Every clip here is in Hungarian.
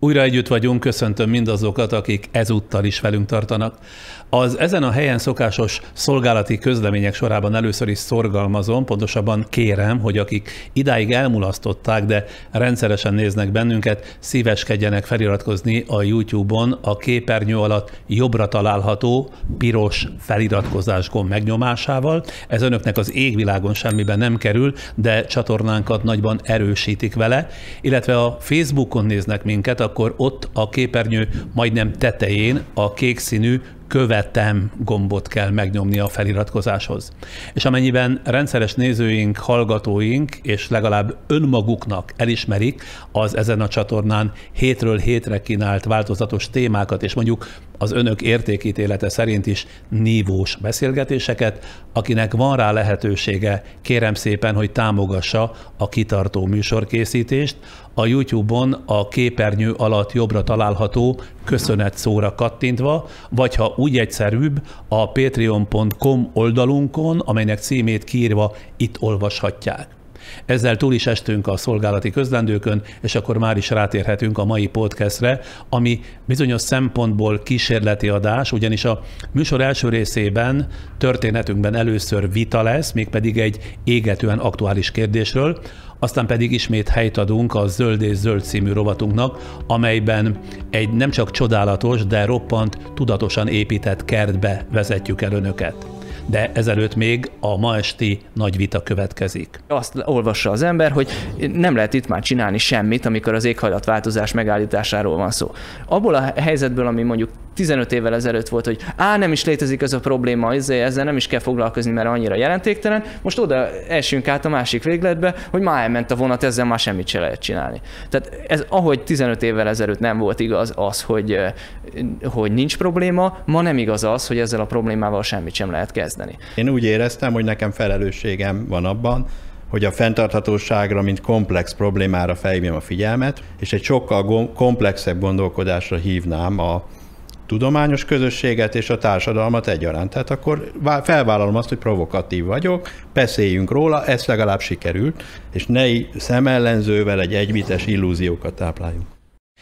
Újra együtt vagyunk, köszöntöm mindazokat, akik ezúttal is velünk tartanak. Az ezen a helyen szokásos szolgálati közlemények sorában először is szorgalmazom, pontosabban kérem, hogy akik idáig elmulasztották, de rendszeresen néznek bennünket, szíveskedjenek feliratkozni a YouTube-on a képernyő alatt jobbra található piros feliratkozás gomb megnyomásával. Ez önöknek az égvilágon semmiben nem kerül, de csatornánkat nagyban erősítik vele, illetve a Facebookon néznek minket, akkor ott a képernyő majdnem tetején a kék színű követem gombot kell megnyomni a feliratkozáshoz. És amennyiben rendszeres nézőink, hallgatóink és legalább önmaguknak elismerik az ezen a csatornán hétről hétre kínált változatos témákat, és mondjuk az önök értékítélete szerint is nívós beszélgetéseket, akinek van rá lehetősége, kérem szépen, hogy támogassa a kitartó műsorkészítést, a YouTube-on a képernyő alatt jobbra található köszönet szóra kattintva, vagy ha úgy egyszerűbb, a patreon.com oldalunkon, amelynek címét kiírva itt olvashatják. Ezzel túl is estünk a szolgálati közlendőkön, és akkor már is rátérhetünk a mai podcastre, ami bizonyos szempontból kísérleti adás, ugyanis a műsor első részében, történetünkben először vita lesz, mégpedig egy égetően aktuális kérdésről, aztán pedig ismét helyt adunk a Zöld és Zöld című rovatunknak, amelyben egy nem csak csodálatos, de roppant tudatosan épített kertbe vezetjük el önöket. De ezelőtt még a ma esti nagy vita következik. Azt olvassa az ember, hogy nem lehet itt már csinálni semmit, amikor az éghajlatváltozás megállításáról van szó. Abból a helyzetből, ami mondjuk 15 évvel ezelőtt volt, hogy nem is létezik ez a probléma, ezzel nem is kell foglalkozni, mert annyira jelentéktelen, most oda esünk át a másik végletbe, hogy már elment a vonat, ezzel már semmit se lehet csinálni. Tehát ez, ahogy 15 évvel ezelőtt nem volt igaz az, hogy nincs probléma, ma nem igaz az, hogy ezzel a problémával semmit sem lehet kezdeni. Én úgy éreztem, hogy nekem felelősségem van abban, hogy a fenntarthatóságra, mint komplex problémára felhívjam a figyelmet, és egy sokkal komplexebb gondolkodásra hívnám a tudományos közösséget és a társadalmat egyaránt. Tehát akkor felvállalom azt, hogy provokatív vagyok, beszéljünk róla, ez legalább sikerült, és ne szemellenzővel egy egybites illúziókat tápláljunk.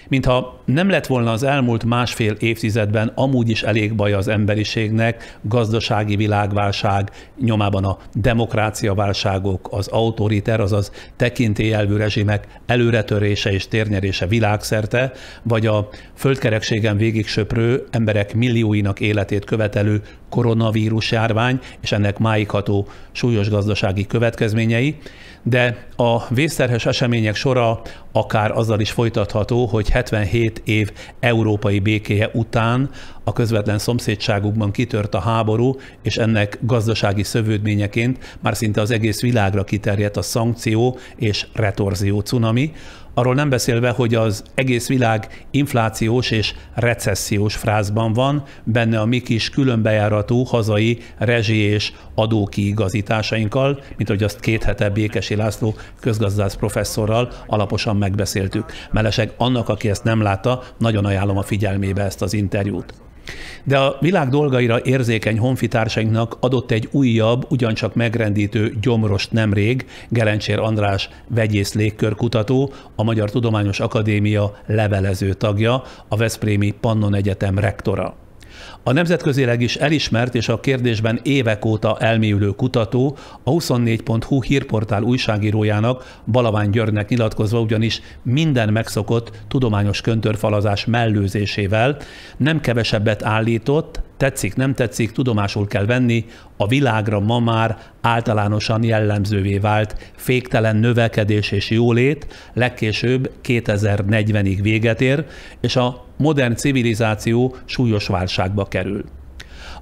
Mintha nem lett volna az elmúlt másfél évtizedben amúgy is elég baj az emberiségnek, gazdasági világválság, nyomában a demokráciaválságok, az autoriter, azaz tekintélyelvű rezsimek előretörése és térnyerése világszerte, vagy a földkerekségen végig söprő emberek millióinak életét követelő koronavírus járvány és ennek máig ható súlyos gazdasági következményei, de a vészterhes események sora akár azzal is folytatható, hogy 77 év európai békéje után a közvetlen szomszédságukban kitört a háború, és ennek gazdasági szövődményeként már szinte az egész világra kiterjedt a szankció és retorzió cunami, arról nem beszélve, hogy az egész világ inflációs és recessziós frázban van, benne a mi kis különbejáratú hazai rezsi és adókiigazításainkkal, mint ahogy azt 2 hete Békesi László közgazdász professzorral alaposan megbeszéltük. Mellesleg annak, aki ezt nem látta, nagyon ajánlom a figyelmébe ezt az interjút. De a világ dolgaira érzékeny honfitársainknak adott egy újabb, ugyancsak megrendítő gyomrost nemrég Gelencsér András vegyész légkörkutató, a Magyar Tudományos Akadémia levelező tagja, a Veszprémi Pannon Egyetem rektora. A nemzetközileg is elismert és a kérdésben évek óta elmélyülő kutató a 24.hu hírportál újságírójának, Balavány Györgynek nyilatkozva ugyanis minden megszokott tudományos köntörfalazás mellőzésével nem kevesebbet állított, tetszik, nem tetszik, tudomásul kell venni, a világra ma már általánosan jellemzővé vált féktelen növekedés és jólét legkésőbb 2040-ig véget ér, és a modern civilizáció súlyos válságba kerül.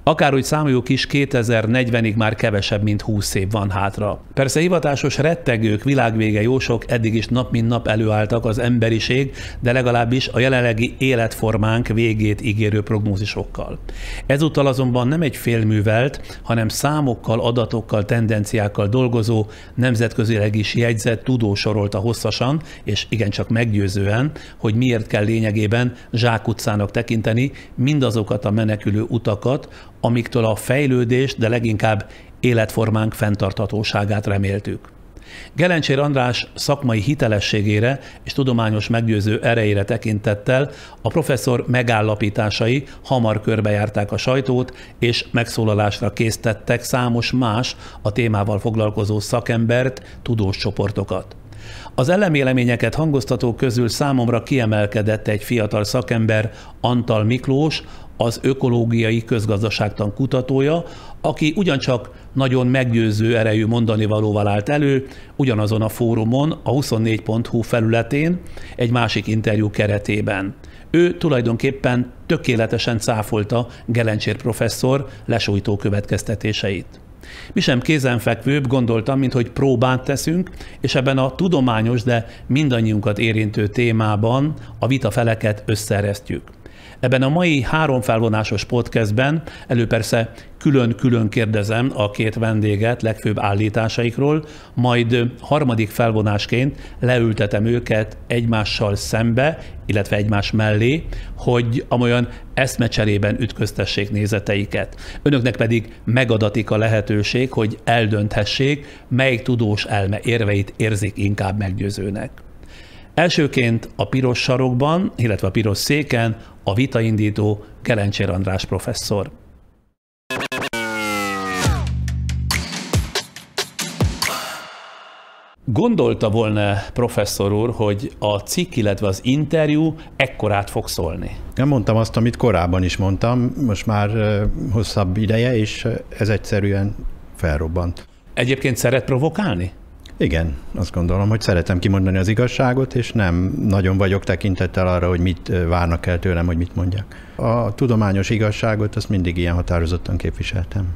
Akárhogy számoljuk is, 2040-ig már kevesebb, mint 20 év van hátra. Persze hivatásos rettegők, világvége jósok eddig is nap mint nap előálltak az emberiség, de legalábbis a jelenlegi életformánk végét ígérő prognózisokkal. Ezúttal azonban nem egy félművelt, hanem számokkal, adatokkal, tendenciákkal dolgozó, nemzetközileg is jegyzett tudó sorolta hosszasan, és igencsak meggyőzően, hogy miért kell lényegében zsákutcának tekinteni mindazokat a menekülő utakat, amiktől a fejlődést, de leginkább életformánk fenntarthatóságát reméltük. Gelencsér András szakmai hitelességére és tudományos meggyőző erejére tekintettel a professzor megállapításai hamar körbejárták a sajtót, és megszólalásra késztettek számos más a témával foglalkozó szakembert, tudós csoportokat. Az ellenvéleményeket hangoztatók közül számomra kiemelkedett egy fiatal szakember, Antal Miklós, az ökológiai közgazdaságtan kutatója, aki ugyancsak nagyon meggyőző erejű mondanivalóval állt elő, ugyanazon a fórumon, a 24.hu felületén, egy másik interjú keretében. Ő tulajdonképpen tökéletesen cáfolta Gelencsér professzor lesújtó következtetéseit. Mi sem kézenfekvőbb, gondoltam, mint hogy próbát teszünk, és ebben a tudományos, de mindannyiunkat érintő témában a vitafeleket összeeresztjük. Ebben a mai 3 felvonásos podcastben persze külön-külön kérdezem a két vendéget legfőbb állításaikról, majd harmadik felvonásként leültetem őket egymással szembe, illetve egymás mellé, hogy amolyan eszmecserében ütköztessék nézeteiket. Önöknek pedig megadatik a lehetőség, hogy eldönthessék, melyik tudós elme érveit érzik inkább meggyőzőnek. Elsőként a piros sarokban, illetve a piros széken a vitaindító Gelencsér András professzor. Gondolta volna, professzor úr, hogy a cikk, illetve az interjú ekkorát fog szólni? Nem mondtam azt, amit korábban is mondtam, most már hosszabb ideje, és ez egyszerűen felrobbant. Egyébként szeret provokálni? Igen, azt gondolom, hogy szeretem kimondani az igazságot, és nem nagyon vagyok tekintettel arra, hogy mit várnak el tőlem, hogy mit mondjak. A tudományos igazságot azt mindig ilyen határozottan képviseltem.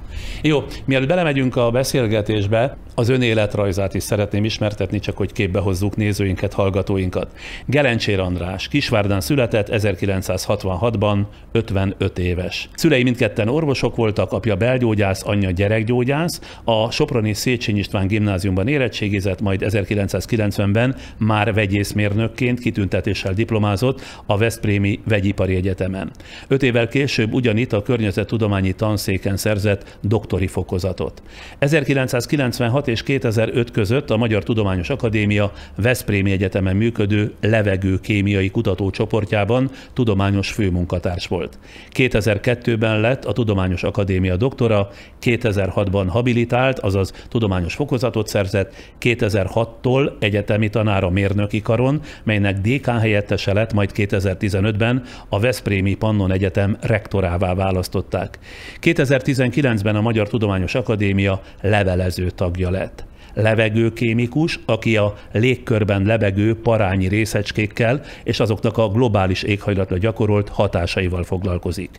Jó, mielőtt belemegyünk a beszélgetésbe, az ön életrajzát is szeretném ismertetni, csak hogy képbe hozzuk nézőinket, hallgatóinkat. Gelencsér András Kisvárdán született 1966-ban, 55 éves. Szülei mindketten orvosok voltak, apja belgyógyász, anyja gyerekgyógyász, a soproni Széchenyi István gimnáziumban érettségizett, majd 1990-ben már vegyészmérnökként kitüntetéssel diplomázott a Veszprémi Vegyipari Egyetemen. 5 évvel később ugyanitt a környezettudományi tanszéken szerzett doktori fokozatot. 1996 és 2005 között a Magyar Tudományos Akadémia Veszprémi Egyetemen működő levegőkémiai kutatócsoportjában tudományos főmunkatárs volt. 2002-ben lett a Tudományos Akadémia doktora, 2006-ban habilitált, azaz tudományos fokozatot szerzett, 2006-tól egyetemi tanár a mérnöki karon, melynek dékán helyettese lett, majd 2015-ben a Veszprémi Pannon Egyetem rektorává választották. 2019-ben a Magyar Tudományos Akadémia levelező tagja lett. Levegőkémikus, aki a légkörben lebegő parányi részecskékkel és azoknak a globális éghajlatra gyakorolt hatásaival foglalkozik.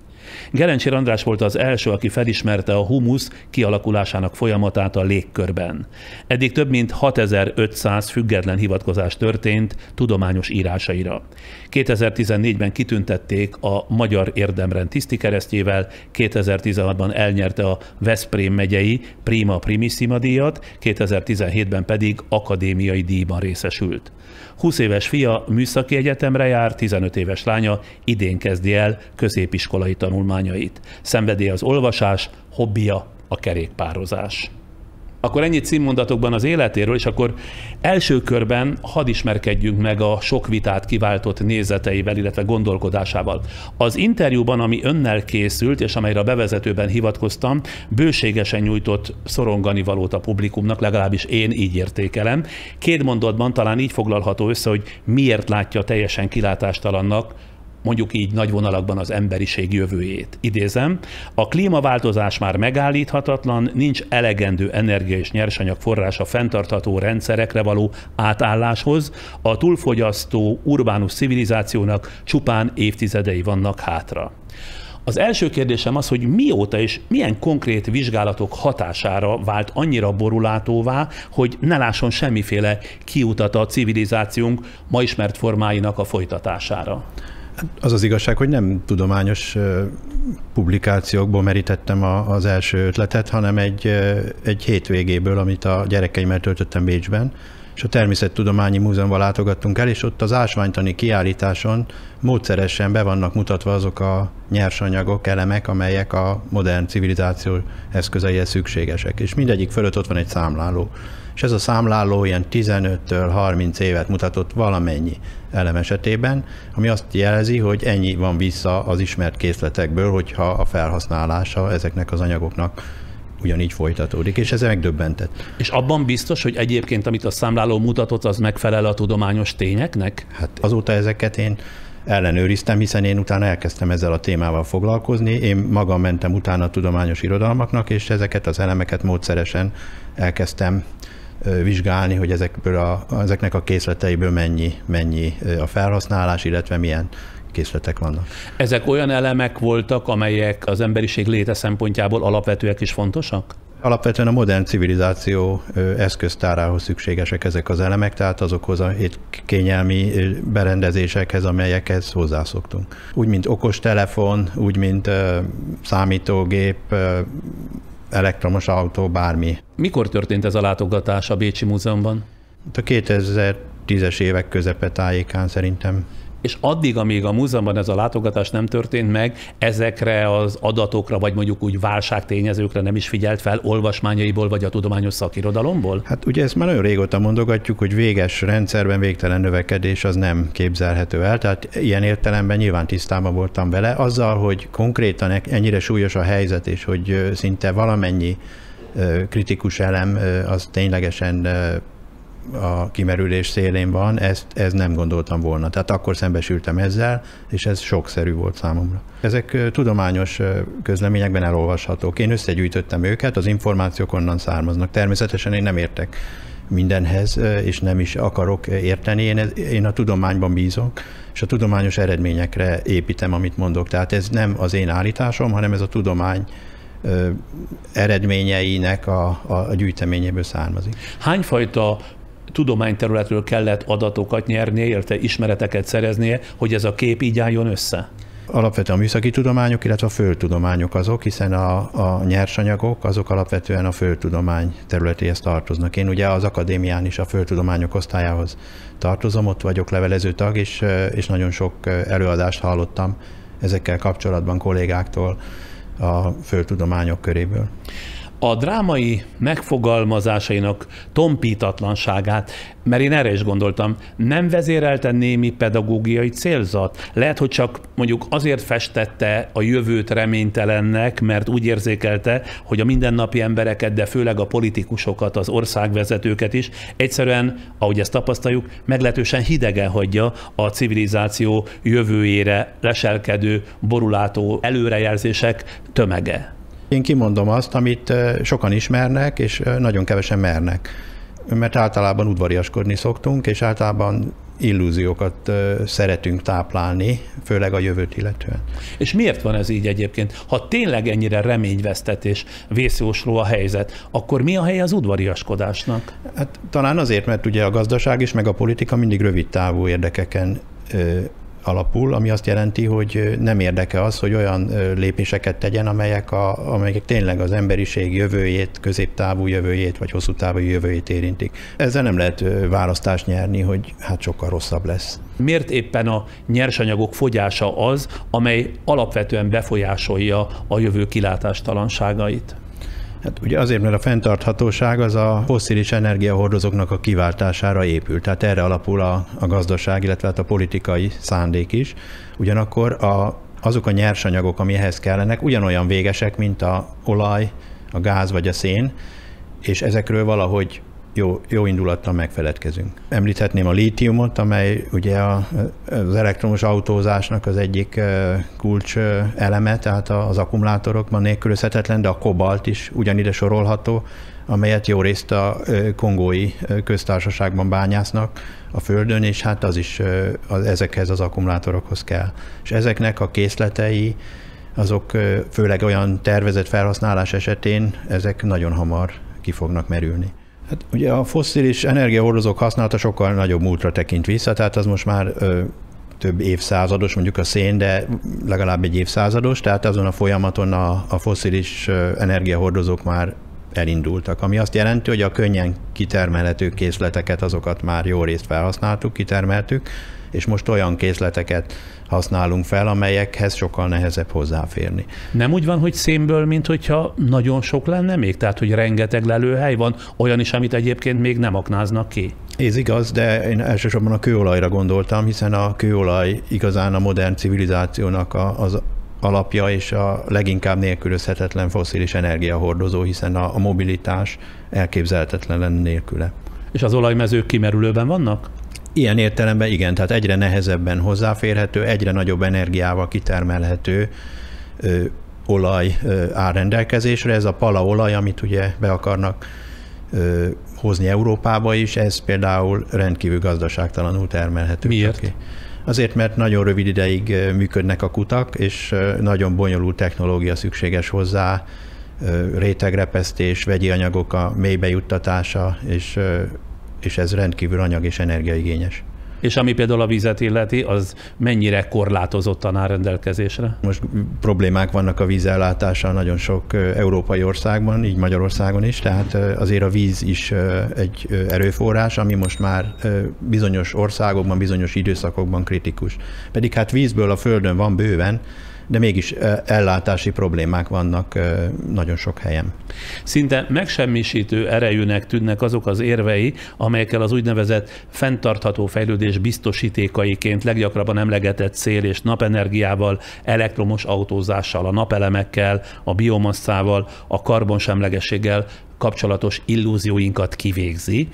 Gelencsér András volt az első, aki felismerte a humusz kialakulásának folyamatát a légkörben. Eddig több mint 6500 független hivatkozás történt tudományos írásaira. 2014-ben kitüntették a Magyar Érdemrend tisztikeresztjével, 2016-ban elnyerte a Veszprém megyei Prima Primissima díjat, 2017-ben pedig akadémiai díjban részesült. 20 éves fia műszaki egyetemre jár, 15 éves lánya idén kezdi el középiskolai tanulmányait. Szenvedélye az olvasás, hobbija a kerékpározás. Akkor ennyit címmondatokban az életéről, és akkor első körben hadd ismerkedjünk meg a sok vitát kiváltott nézeteivel, illetve gondolkodásával. Az interjúban, ami önnel készült, és amelyre a bevezetőben hivatkoztam, bőségesen nyújtott szoronganivalót a publikumnak, legalábbis én így értékelem. 2 mondatban talán így foglalható össze, hogy miért látja teljesen kilátástalannak, mondjuk így nagy vonalakban az emberiség jövőjét. Idézem, a klímaváltozás már megállíthatatlan, nincs elegendő energia és nyersanyag forrás a fenntartható rendszerekre való átálláshoz, a túlfogyasztó urbánus civilizációnak csupán évtizedei vannak hátra. Az első kérdésem az, hogy mióta és milyen konkrét vizsgálatok hatására vált annyira borulátóvá, hogy ne lásson semmiféle kiutat a civilizációnk ma ismert formáinak a folytatására. Az az igazság, hogy nem tudományos publikációkból merítettem az első ötletet, hanem egy hétvégéből, amit a gyerekeimmel töltöttem Bécsben, és a Természettudományi Múzeumban látogattunk el, és ott az ásványtani kiállításon módszeresen be vannak mutatva azok a nyersanyagok, elemek, amelyek a modern civilizáció eszközeihez szükségesek. És mindegyik fölött ott van egy számláló. És ez a számláló ilyen 15-től 30 évet mutatott valamennyi elem esetében, ami azt jelzi, hogy ennyi van vissza az ismert készletekből, hogyha a felhasználása ezeknek az anyagoknak ugyanígy folytatódik, és ez megdöbbentett. És abban biztos, hogy egyébként, amit a számláló mutatott, az megfelel a tudományos tényeknek? Hát azóta ezeket én ellenőriztem, hiszen én utána elkezdtem ezzel a témával foglalkozni. Én magam mentem utána a tudományos irodalmaknak, és ezeket az elemeket módszeresen elkezdtem vizsgálni, hogy ezeknek a készleteiből mennyi a felhasználás, illetve milyen készletek vannak. Ezek olyan elemek voltak, amelyek az emberiség léte szempontjából alapvetőek és fontosak? Alapvetően a modern civilizáció eszköztárához szükségesek ezek az elemek, tehát azokhoz a kényelmi berendezésekhez, amelyekhez hozzászoktunk. Úgy, mint okostelefon, úgy, mint számítógép, elektromos autó, bármi. Mikor történt ez a látogatás a Bécsi Múzeumban? A 2010-es évek közepe tájékán szerintem. És addig, amíg a múzeumban ez a látogatás nem történt meg, ezekre az adatokra, vagy mondjuk úgy válságtényezőkre nem is figyelt fel olvasmányaiból, vagy a tudományos szakirodalomból? Hát ugye ezt már nagyon régóta mondogatjuk, hogy véges rendszerben végtelen növekedés az nem képzelhető el, tehát ilyen értelemben nyilván tisztában voltam vele. Azzal, hogy konkrétan ennyire súlyos a helyzet, és hogy szinte valamennyi kritikus elem az ténylegesen a kimerülés szélén van, ez nem gondoltam volna. Tehát akkor szembesültem ezzel, és ez sokszerű volt számomra. Ezek tudományos közleményekben elolvashatók. Én összegyűjtöttem őket, az információk onnan származnak. Természetesen én nem értek mindenhez, és nem is akarok érteni. Én a tudományban bízok, és a tudományos eredményekre építem, amit mondok. Tehát ez nem az én állításom, hanem ez a tudomány eredményeinek a gyűjteményéből származik. Hányfajta tudományterületről kellett adatokat nyernie, illetve ismereteket szereznie, hogy ez a kép így álljon össze? Alapvetően a műszaki tudományok, illetve a földtudományok azok, hiszen a nyersanyagok azok alapvetően a földtudomány területéhez tartoznak. Én ugye az akadémián is a földtudományok osztályához tartozom, ott vagyok levelező tag, és nagyon sok előadást hallottam ezekkel kapcsolatban kollégáktól a földtudományok köréből. A drámai megfogalmazásainak tompítatlanságát, mert én erre is gondoltam, nem vezérelte némi pedagógiai célzat? Lehet, hogy csak mondjuk azért festette a jövőt reménytelennek, mert úgy érzékelte, hogy a mindennapi embereket, de főleg a politikusokat, az országvezetőket is egyszerűen, ahogy ezt tapasztaljuk, meglehetősen hidegen hagyja a civilizáció jövőjére leselkedő, borulátó előrejelzések tömege. Én kimondom azt, amit sokan ismernek, és nagyon kevesen mernek. Mert általában udvariaskodni szoktunk, és általában illúziókat szeretünk táplálni, főleg a jövőt illetően. És miért van ez így egyébként? Ha tényleg ennyire reményvesztetés, vészjósló a helyzet, akkor mi a helye az udvariaskodásnak? Hát talán azért, mert ugye a gazdaság is, meg a politika mindig rövid távú érdekeken alapul, ami azt jelenti, hogy nem érdeke az, hogy olyan lépéseket tegyen, amelyek tényleg az emberiség jövőjét, középtávú jövőjét, vagy hosszú távú jövőjét érintik. Ezzel nem lehet választást nyerni, hogy hát sokkal rosszabb lesz. Miért éppen a nyersanyagok fogyása az, amely alapvetően befolyásolja a jövő kilátástalanságait? Hát ugye azért, mert a fenntarthatóság az a fosszilis energiahordozóknak a kiváltására épül. Tehát erre alapul a gazdaság, illetve a politikai szándék is. Ugyanakkor azok a nyersanyagok, ami ehhez kellenek, ugyanolyan végesek, mint az olaj, a gáz vagy a szén, és ezekről valahogy jó indulattal megfeledkezünk. Említhetném a lítiumot, amely ugye az elektromos autózásnak az egyik kulcs eleme, tehát az akkumulátorokban nélkülözhetetlen, de a kobalt is ugyanide sorolható, amelyet jó részt a kongói köztársaságban bányásznak a földön, és hát az is ezekhez az akkumulátorokhoz kell. És ezeknek a készletei, azok főleg olyan tervezett felhasználás esetén, ezek nagyon hamar ki fognak merülni. Hát ugye a fosszilis energiahordozók használata sokkal nagyobb múltra tekint vissza, tehát az most már több évszázados, mondjuk a szén, de legalább egy évszázados, tehát azon a folyamaton a fosszilis energiahordozók már elindultak, ami azt jelenti, hogy a könnyen kitermelhető készleteket, azokat már jó részt felhasználtuk, kitermeltük, és most olyan készleteket használunk fel, amelyekhez sokkal nehezebb hozzáférni. Nem úgy van, hogy szénből, mint hogyha nagyon sok lenne még? Tehát, hogy rengeteg lelőhely van, olyan is, amit egyébként még nem aknáznak ki? Ez igaz, de én elsősorban a kőolajra gondoltam, hiszen a kőolaj igazán a modern civilizációnak az alapja és a leginkább nélkülözhetetlen fosszilis energiahordozó, hiszen a mobilitás elképzelhetetlen lenne nélküle. És az olajmezők kimerülőben vannak? Ilyen értelemben igen, tehát egyre nehezebben hozzáférhető, egyre nagyobb energiával kitermelhető olaj áll rendelkezésre. Ez a palaolaj, amit ugye be akarnak hozni Európába is, ez például rendkívül gazdaságtalanul termelhető. Miért? Azért, mert nagyon rövid ideig működnek a kutak, és nagyon bonyolult technológia szükséges hozzá, rétegrepesztés, vegyi anyagok a mélybe juttatása, és ez rendkívül anyag- és energiaigényes. És ami például a vizet illeti, az mennyire korlátozottan áll rendelkezésre? Most problémák vannak a vízellátással nagyon sok európai országban, így Magyarországon is, tehát azért a víz is egy erőforrás, ami most már bizonyos országokban, bizonyos időszakokban kritikus. Pedig hát vízből a Földön van bőven, de mégis ellátási problémák vannak nagyon sok helyen. Szinte megsemmisítő erejűnek tűnnek azok az érvei, amelyekkel az úgynevezett fenntartható fejlődés biztosítékaiként leggyakrabban emlegetett szél- és napenergiával, elektromos autózással, a napelemekkel, a biomasszával, a karbonsemlegességgel kapcsolatos illúzióinkat kivégzi.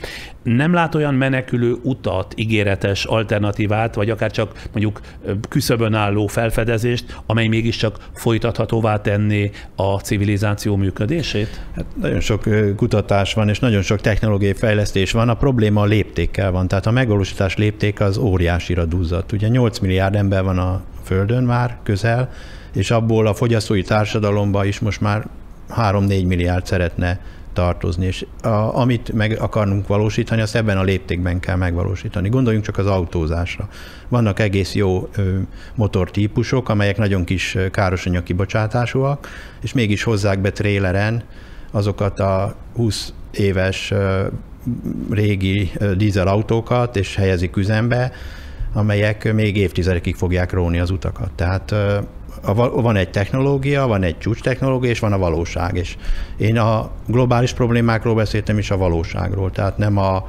Nem lát olyan menekülő utat, ígéretes alternatívát, vagy akár csak mondjuk küszöbön álló felfedezést, amely mégiscsak folytathatóvá tenné a civilizáció működését? Hát nagyon sok kutatás van, és nagyon sok technológiai fejlesztés van. A probléma a léptékkel van, tehát a megvalósítás léptéke az óriásira duzzadt. Ugye 8 milliárd ember van a Földön már közel, és abból a fogyasztói társadalomban is most már 3-4 milliárd szeretne tartozni, és amit meg akarunk valósítani, azt ebben a léptékben kell megvalósítani. Gondoljunk csak az autózásra. Vannak egész jó motortípusok, amelyek nagyon kis károsanyag kibocsátásúak, és mégis hozzák be tréleren azokat a 20 éves régi dízelautókat, és helyezik üzembe, amelyek még évtizedekig fogják róni az utakat. Tehát van egy technológia, van egy csúcstechnológia, és van a valóság. És én a globális problémákról beszéltem, és a valóságról. Tehát nem a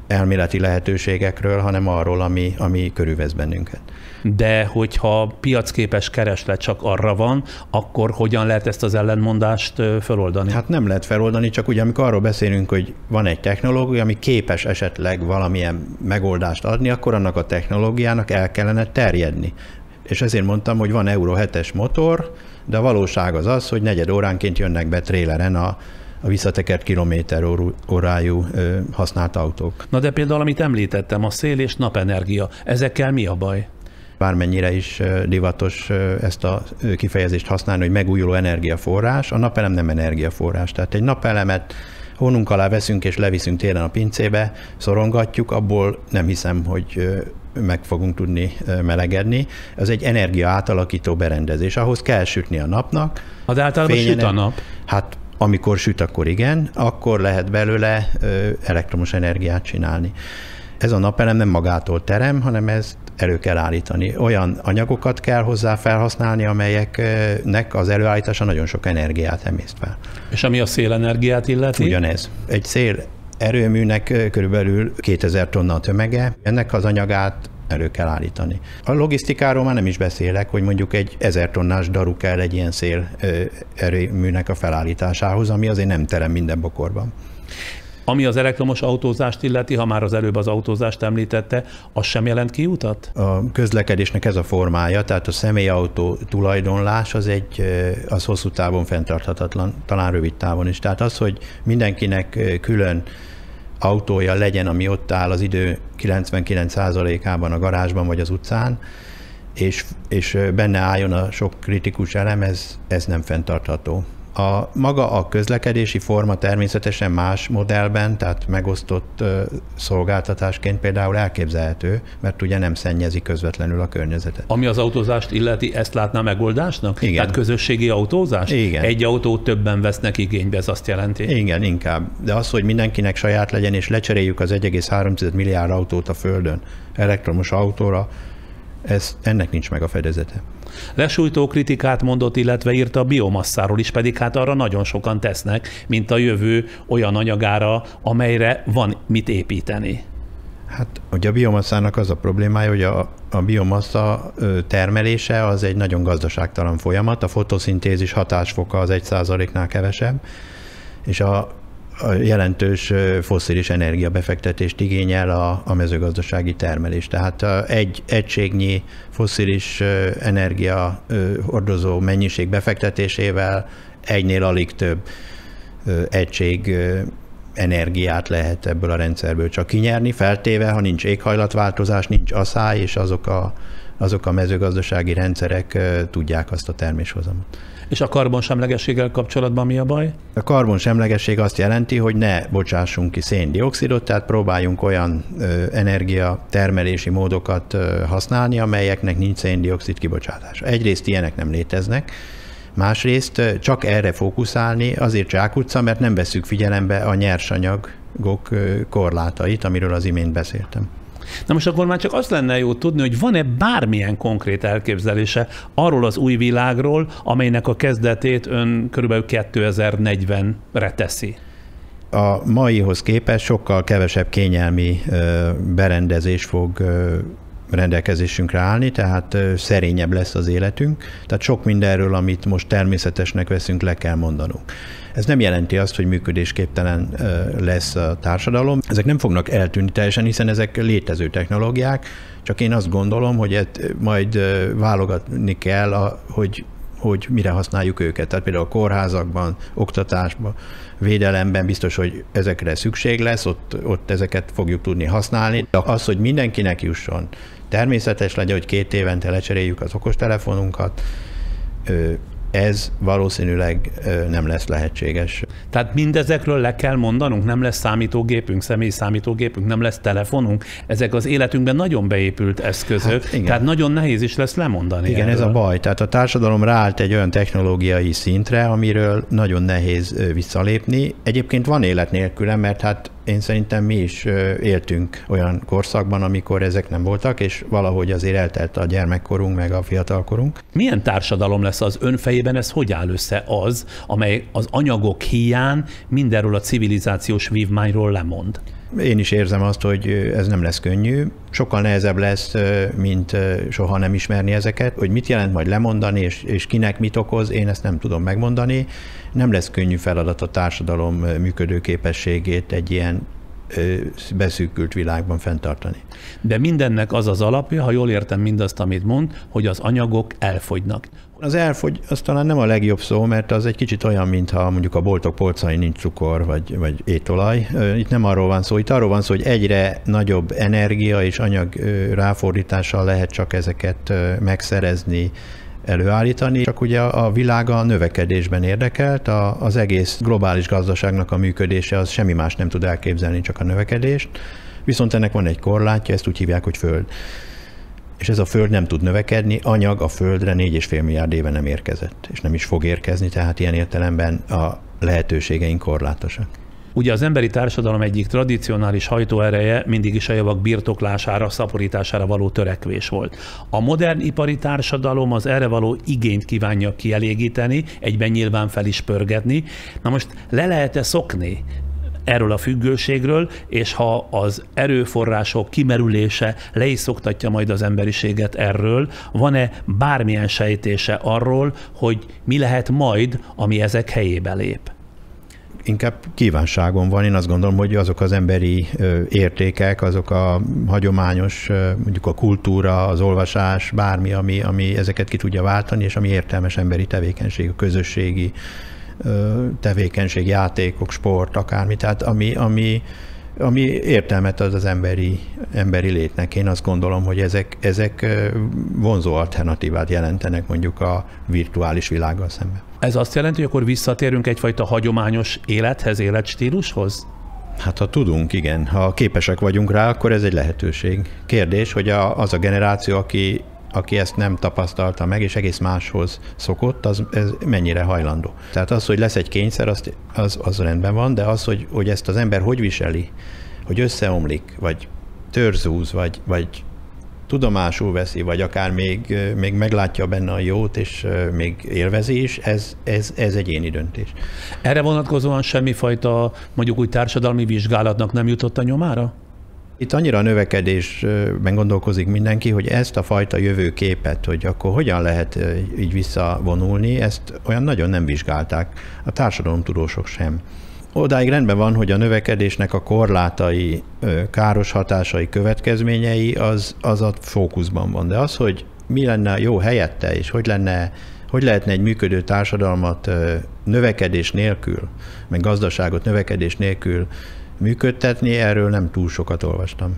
elméleti lehetőségekről, hanem arról, ami körülvesz bennünket. De hogyha piacképes kereslet csak arra van, akkor hogyan lehet ezt az ellentmondást feloldani? Hát nem lehet feloldani, csak ugye amikor arról beszélünk, hogy van egy technológia, ami képes esetleg valamilyen megoldást adni, akkor annak a technológiának el kellene terjedni. És ezért mondtam, hogy van Euro 7-es motor, de a valóság az, hogy negyed óránként jönnek be tréleren a visszatekert kilométer órájú használt autók. Na de például, amit említettem, a szél- és napenergia, ezekkel mi a baj? Bármennyire is divatos ezt a kifejezést használni, hogy megújuló energiaforrás, a napelem nem energiaforrás. Tehát egy napelemet hónunk alá veszünk és leviszünk télen a pincébe, szorongatjuk, abból nem hiszem, hogy meg fogunk tudni melegedni. Ez egy energia átalakító berendezés. Ahhoz kell sütni a napnak. De általában süt a nap? Hát amikor süt, akkor igen, akkor lehet belőle elektromos energiát csinálni. Ez a napelem nem magától terem, hanem ezt elő kell állítani. Olyan anyagokat kell hozzá felhasználni, amelyeknek az előállítása nagyon sok energiát emészt fel. És ami a szélenergiát illeti? Ugyanez. Egy szélerőműnek körülbelül 2000 tonna a tömege, ennek az anyagát elő kell állítani. A logisztikáról már nem is beszélek, hogy mondjuk egy 1000 tonnás daru kell egy ilyen szélerőműnek a felállításához, ami azért nem terem minden bokorban. Ami az elektromos autózást illeti, ha már az előbb az autózást említette, az sem jelent kiutat? A közlekedésnek ez a formája, tehát a személyautó tulajdonlás az hosszú távon fenntarthatatlan, talán rövid távon is. Tehát az, hogy mindenkinek külön autója legyen, ami ott áll az idő 99%-ában a garázsban vagy az utcán, és benne álljon a sok kritikus elem, ez nem fenntartható. Maga a közlekedési forma természetesen más modellben, tehát megosztott szolgáltatásként például elképzelhető, mert ugye nem szennyezi közvetlenül a környezetet. Ami az autózást illeti, ezt látná megoldásnak? Igen. Tehát közösségi autózás? Igen. Egy autót többen vesznek igénybe, ez azt jelenti? Igen, inkább. De az, hogy mindenkinek saját legyen, és lecseréljük az 1,3 milliárd autót a Földön elektromos autóra, ennek nincs meg a fedezete. Lesújtó kritikát mondott, illetve írt a biomasszáról is, pedig hát arra nagyon sokan tesznek, mint a jövő olyan anyagára, amelyre van mit építeni. Hát ugye a biomasszának az a problémája, hogy a biomassa termelése az egy nagyon gazdaságtalan folyamat, a fotoszintézis hatásfoka az 1%-nál kevesebb, és a jelentős fosszilis energiabefektetést igényel a mezőgazdasági termelés. Tehát egy egységnyi fosszilis energia hordozó mennyiség befektetésével egynél alig több egység energiát lehet ebből a rendszerből csak kinyerni, feltéve, ha nincs éghajlatváltozás, nincs aszály, és azok a mezőgazdasági rendszerek tudják azt a terméshozamot. És a karbonsemlegességgel kapcsolatban mi a baj? A karbonsemlegesség azt jelenti, hogy ne bocsássunk ki széndioxidot, tehát próbáljunk olyan energiatermelési módokat használni, amelyeknek nincs széndioxid kibocsátása. Egyrészt ilyenek nem léteznek, másrészt csak erre fókuszálni azért zsákutca, mert nem vesszük figyelembe a nyersanyagok korlátait, amiről az imént beszéltem. Na most akkor már csak azt lenne jó tudni, hogy van-e bármilyen konkrét elképzelése arról az új világról, amelynek a kezdetét ön körülbelül 2040-re teszi? A maihoz képest sokkal kevesebb kényelmi berendezés fog rendelkezésünkre állni, tehát szerényebb lesz az életünk. Tehát sok mindenről, amit most természetesnek veszünk, le kell mondanunk. Ez nem jelenti azt, hogy működésképtelen lesz a társadalom. Ezek nem fognak eltűnni teljesen, hiszen ezek létező technológiák, csak én azt gondolom, hogy majd válogatni kell, hogy mire használjuk őket. Tehát például a kórházakban, oktatásban, védelemben biztos, hogy ezekre szükség lesz, ott ezeket fogjuk tudni használni. De az, hogy mindenkinek jusson, természetes legyen, hogy 2 évente lecseréljük az okostelefonunkat, ez valószínűleg nem lesz lehetséges. Tehát mindezekről le kell mondanunk, nem lesz számítógépünk, személyi számítógépünk, nem lesz telefonunk. Ezek az életünkben nagyon beépült eszközök, tehát nagyon nehéz is lesz lemondani. Igen, erről. Ez a baj. Tehát a társadalom ráállt egy olyan technológiai szintre, amiről nagyon nehéz visszalépni. Egyébként van élet nélküle, mert hát én szerintem mi is éltünk olyan korszakban, amikor ezek nem voltak, és valahogy azért eltelt a gyermekkorunk, meg a fiatalkorunk. Milyen társadalom lesz az ön fejében, ez hogy áll össze az, amely az anyagok híján mindenről a civilizációs vívmányról lemond? Én is érzem azt, hogy ez nem lesz könnyű. Sokkal nehezebb lesz, mint soha nem ismerni ezeket. Hogy mit jelent majd lemondani, és kinek mit okoz, én ezt nem tudom megmondani. Nem lesz könnyű feladat a társadalom működőképességét egy ilyen beszűkült világban fenntartani. De mindennek az az alapja, ha jól értem mindazt, amit mond, hogy az anyagok elfogynak. Az elfogy, az talán nem a legjobb szó, mert az egy kicsit olyan, mintha mondjuk a boltok polcain nincs cukor vagy étolaj. Itt nem arról van szó, itt arról van szó, hogy egyre nagyobb energia és anyag ráfordítással lehet csak ezeket megszerezni, előállítani. Csak ugye a világ a növekedésben érdekelt, az egész globális gazdaságnak a működése az semmi más nem tud elképzelni, csak a növekedést. Viszont ennek van egy korlátja, ezt úgy hívják, hogy föld. És ez a föld nem tud növekedni, anyag a földre 4,5 milliárd éve nem érkezett, és nem is fog érkezni, tehát ilyen értelemben a lehetőségeink korlátosak. Ugye az emberi társadalom egyik tradicionális hajtóereje mindig is a javak birtoklására, szaporítására való törekvés volt. A modern ipari társadalom az erre való igényt kívánja kielégíteni, egyben nyilván fel is pörgetni. Na most le lehet-e szokni erről a függőségről, és ha az erőforrások kimerülése le is szoktatja majd az emberiséget erről, van-e bármilyen sejtése arról, hogy mi lehet majd, ami ezek helyébe lép? Inkább kívánságom van. Én azt gondolom, hogy azok az emberi értékek, azok a hagyományos, mondjuk a kultúra, az olvasás, bármi, ami ezeket ki tudja váltani, és ami értelmes emberi tevékenység, a közösségi tevékenység, játékok, sport, akármi, tehát ami ami értelmet ad az emberi létnek. Én azt gondolom, hogy ezek vonzó alternatívát jelentenek mondjuk a virtuális világgal szemben. Ez azt jelenti, hogy akkor visszatérünk egyfajta hagyományos élethez, életstílushoz? Hát ha tudunk, igen. Ha képesek vagyunk rá, akkor ez egy lehetőség. Kérdés, hogy az a generáció, aki ezt nem tapasztalta meg, és egész máshoz szokott, ez mennyire hajlandó. Tehát az, hogy lesz egy kényszer, az rendben van, de az, hogy ezt az ember hogy viseli, hogy összeomlik, vagy törzúz, vagy tudomásul veszi, vagy akár még meglátja benne a jót, és még élvezi is, ez egyéni döntés. Erre vonatkozóan semmifajta, mondjuk úgy társadalmi vizsgálatnak nem jutott a nyomára? Itt annyira a növekedésben gondolkozik mindenki, hogy ezt a fajta jövőképet, hogy akkor hogyan lehet így visszavonulni, ezt olyan nagyon nem vizsgálták, a társadalomtudósok sem. Odáig rendben van, hogy a növekedésnek a korlátai, káros hatásai, következményei, az a fókuszban van. De az, hogy mi lenne jó helyette, és hogy lehetne egy működő társadalmat növekedés nélkül, meg gazdaságot növekedés nélkül működtetni, erről nem túl sokat olvastam.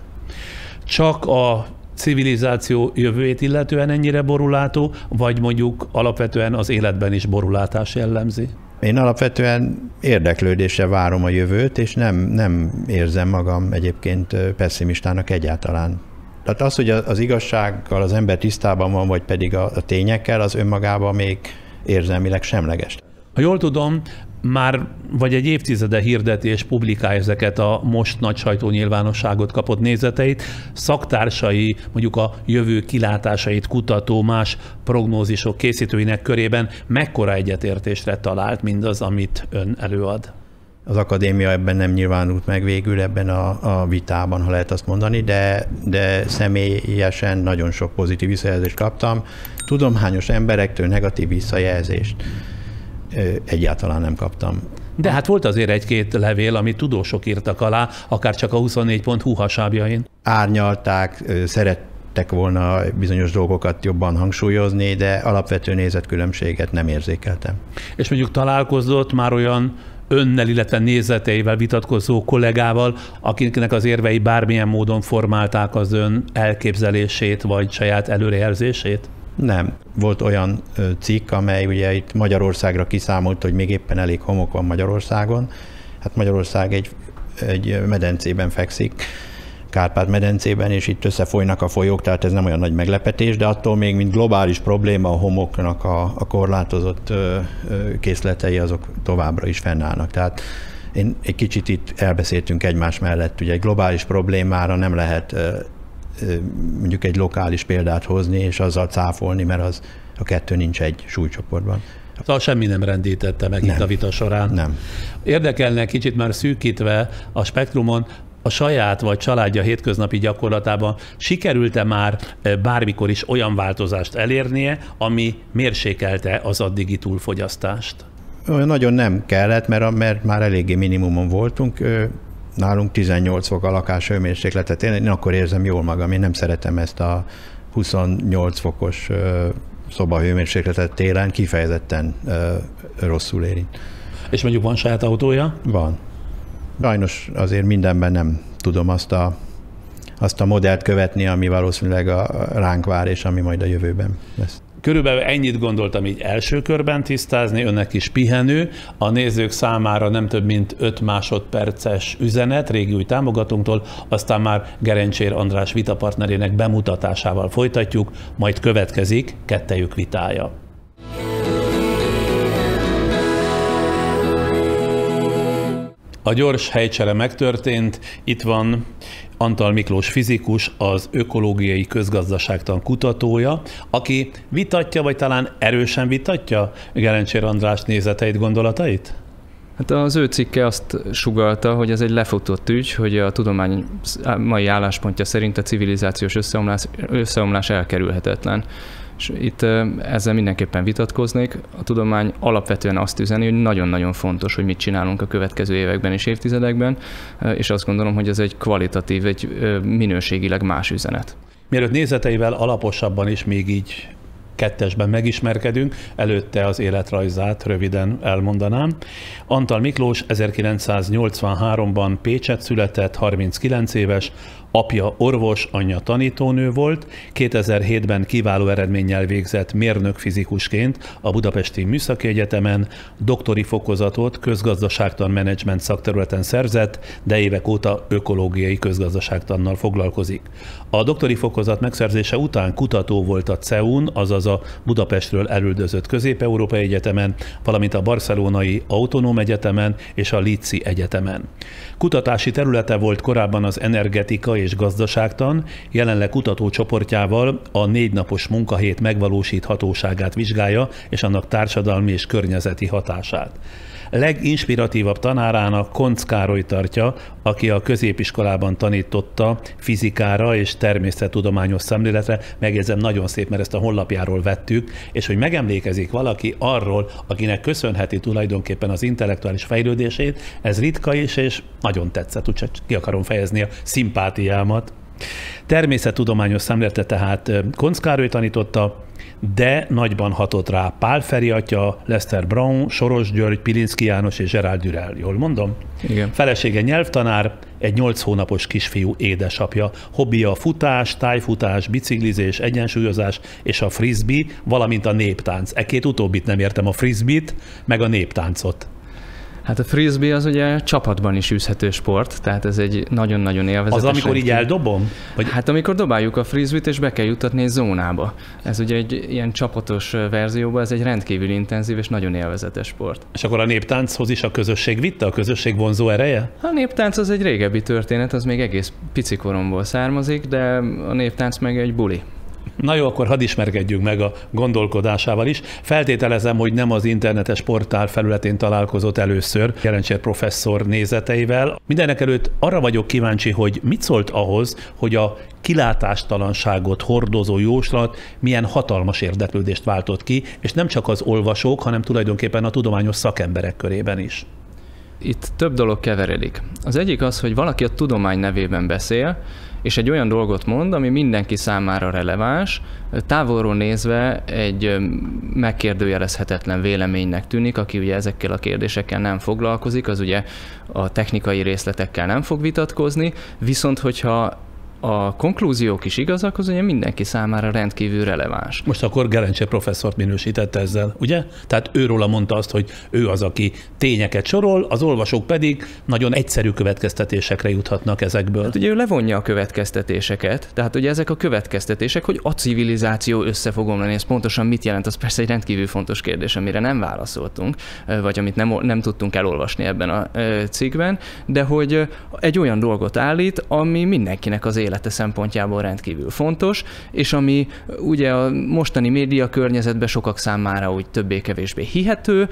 Csak a civilizáció jövőjét illetően ennyire borulátó, vagy mondjuk alapvetően az életben is borulátás jellemzi? Én alapvetően érdeklődéssel várom a jövőt, és nem érzem magam egyébként pessimistának egyáltalán. Tehát az, hogy az igazsággal az ember tisztában van, vagy pedig a tényekkel, az önmagában még érzelmileg semleges. Ha jól tudom, már vagy egy évtizede hirdeti és publikálja ezeket a most nagy sajtónyilvánosságot kapott nézeteit, szaktársai, mondjuk a jövő kilátásait kutató más prognózisok készítőinek körében mekkora egyetértésre talált mindaz, amit ön előad? Az akadémia ebben nem nyilvánult meg végül ebben a vitában, ha lehet azt mondani, de személyesen nagyon sok pozitív visszajelzést kaptam. Tudományos emberektől negatív visszajelzést egyáltalán nem kaptam. De hát volt azért egy-két levél, amit tudósok írtak alá, akár csak a 24.hu hasábjain. Árnyalták, szerettek volna bizonyos dolgokat jobban hangsúlyozni, de alapvető nézetkülönbséget nem érzékeltem. És mondjuk találkozott már olyan önnel, illetve nézeteivel vitatkozó kollégával, akiknek az érvei bármilyen módon formálták az ön elképzelését, vagy saját előrejelzését? Nem. Volt olyan cikk, amely ugye itt Magyarországra kiszámolt, hogy még éppen elég homok van Magyarországon. Hát Magyarország egy medencében fekszik, Kárpát-medencében, és itt összefolynak a folyók, tehát ez nem olyan nagy meglepetés, de attól még, mint globális probléma, a homoknak a korlátozott készletei azok továbbra is fennállnak. Tehát egy kicsit itt elbeszéltünk egymás mellett, ugye egy globális problémára nem lehet mondjuk egy lokális példát hozni, és azzal cáfolni, mert a kettő nincs egy súlycsoportban. Szóval semmi nem rendítette meg itt a vita során. Nem. Érdekelne kicsit már szűkítve a spektrumon, a saját vagy családja hétköznapi gyakorlatában sikerült-e már bármikor is olyan változást elérnie, ami mérsékelte az addigi túlfogyasztást? Olyan nagyon nem kellett, mert már eléggé minimumon voltunk. Nálunk 18 fok a lakáshőmérsékletet. Én akkor érzem jól magam. Én nem szeretem ezt a 28 fokos szobahőmérsékletet télen, kifejezetten rosszul érint. És mondjuk van saját autója? Van. Sajnos azért mindenben nem tudom azt a modellt követni, ami valószínűleg ránk vár, és ami majd a jövőben lesz. Körülbelül ennyit gondoltam így első körben tisztázni, önnek is pihenő. A nézők számára nem több mint 5 másodperces üzenet régi új támogatónktól, aztán már Gerencsér András vitapartnerének bemutatásával folytatjuk, majd következik kettejük vitája. A gyors helycsere megtörtént, itt van Antal Miklós fizikus, az ökológiai közgazdaságtan kutatója, aki vitatja, vagy talán erősen vitatja Gerencsér András nézeteit, gondolatait? Hát az ő cikke azt sugallta, hogy ez egy lefutott ügy, hogy a tudomány mai álláspontja szerint a civilizációs összeomlás elkerülhetetlen. És itt ezzel mindenképpen vitatkoznék. A tudomány alapvetően azt üzeni, hogy nagyon-nagyon fontos, hogy mit csinálunk a következő években és évtizedekben, és azt gondolom, hogy ez egy kvalitatív, egy minőségileg más üzenet. Mielőtt nézeteivel alaposabban is még így 2-esben megismerkedünk, előtte az életrajzát röviden elmondanám. Antal Miklós 1983-ban Pécset született, 39 éves, apja orvos, anyja tanítónő volt, 2007-ben kiváló eredménnyel végzett mérnök-fizikusként a Budapesti Műszaki Egyetemen, doktori fokozatot közgazdaságtan menedzsment szakterületen szerzett, de évek óta ökológiai közgazdaságtannal foglalkozik. A doktori fokozat megszerzése után kutató volt a CEU-n, azaz a Budapestről elüldözött Közép-Európai Egyetemen, valamint a Barcelonai Autonóm Egyetemen és a Leedsi Egyetemen. Kutatási területe volt korábban az energetika és gazdaságtan, jelenleg kutatócsoportjával a 4 napos munkahét megvalósíthatóságát vizsgálja, és annak társadalmi és környezeti hatását. Leginspiratívabb tanárának Koncz Károly tartja, aki a középiskolában tanította fizikára és természettudományos szemléletre. Megjegyzem, nagyon szép, mert ezt a honlapjáról vettük, és hogy megemlékezik valaki arról, akinek köszönheti tulajdonképpen az intellektuális fejlődését, ez ritka is, és nagyon tetszett, úgyhogy ki akarom fejezni a szimpátiámat. Természettudományos szemlélete tehát Koncz Károly tanította, de nagyban hatott rá Pál Feri atya, Lester Brown, Soros György, Pilinszky János és Gerald Durrell. Jól mondom? Igen. Felesége nyelvtanár, egy 8 hónapos kisfiú édesapja. Hobbija a futás, tájfutás, biciklizés, egyensúlyozás és a frisbee, valamint a néptánc. E 2 utóbbit nem értem, a frisbee-t, meg a néptáncot. Hát a frisbee az ugye csapatban is űzhető sport, tehát ez egy nagyon-nagyon élvezetes. Az, amikor így eldobom? Vagy... Hát amikor dobáljuk a frisbee-t, és be kell juttatni egy zónába. Ez ugye egy ilyen csapatos verzióban, ez egy rendkívül intenzív és nagyon élvezetes sport. És akkor a néptánchoz is a közösség vitte, a közösség vonzó ereje? A néptánc az egy régebbi történet, az még egész pici koromból származik, de a néptánc meg egy buli. Na jó, akkor hadd ismerkedjünk meg a gondolkodásával is. Feltételezem, hogy nem az internetes portál felületén találkozott először Gelencsér professzor nézeteivel. Mindenek előtt arra vagyok kíváncsi, hogy mit szólt ahhoz, hogy a kilátástalanságot hordozó jóslat milyen hatalmas érdeklődést váltott ki, és nem csak az olvasók, hanem tulajdonképpen a tudományos szakemberek körében is. Itt több dolog keveredik. Az egyik az, hogy valaki a tudomány nevében beszél, és egy olyan dolgot mond, ami mindenki számára releváns, távolról nézve egy megkérdőjelezhetetlen véleménynek tűnik, aki ugye ezekkel a kérdésekkel nem foglalkozik, az ugye a technikai részletekkel nem fog vitatkozni, viszont hogyha a konklúziók is igazak, az ugye mindenki számára rendkívül releváns. Most akkor Gelencsér professzort minősítette ezzel, ugye? Tehát őróla mondta azt, hogy ő az, aki tényeket sorol, az olvasók pedig nagyon egyszerű következtetésekre juthatnak ezekből. Hát ugye ő levonja a következtetéseket, tehát ugye ezek a következtetések, hogy a civilizáció össze fog omlani, ez pontosan mit jelent, az persze egy rendkívül fontos kérdés, amire nem válaszoltunk, vagy amit nem tudtunk elolvasni ebben a cikkben, de hogy egy olyan dolgot állít, ami mindenkinek az élete szempontjából rendkívül fontos, és ami ugye a mostani média környezetben sokak számára úgy többé-kevésbé hihető,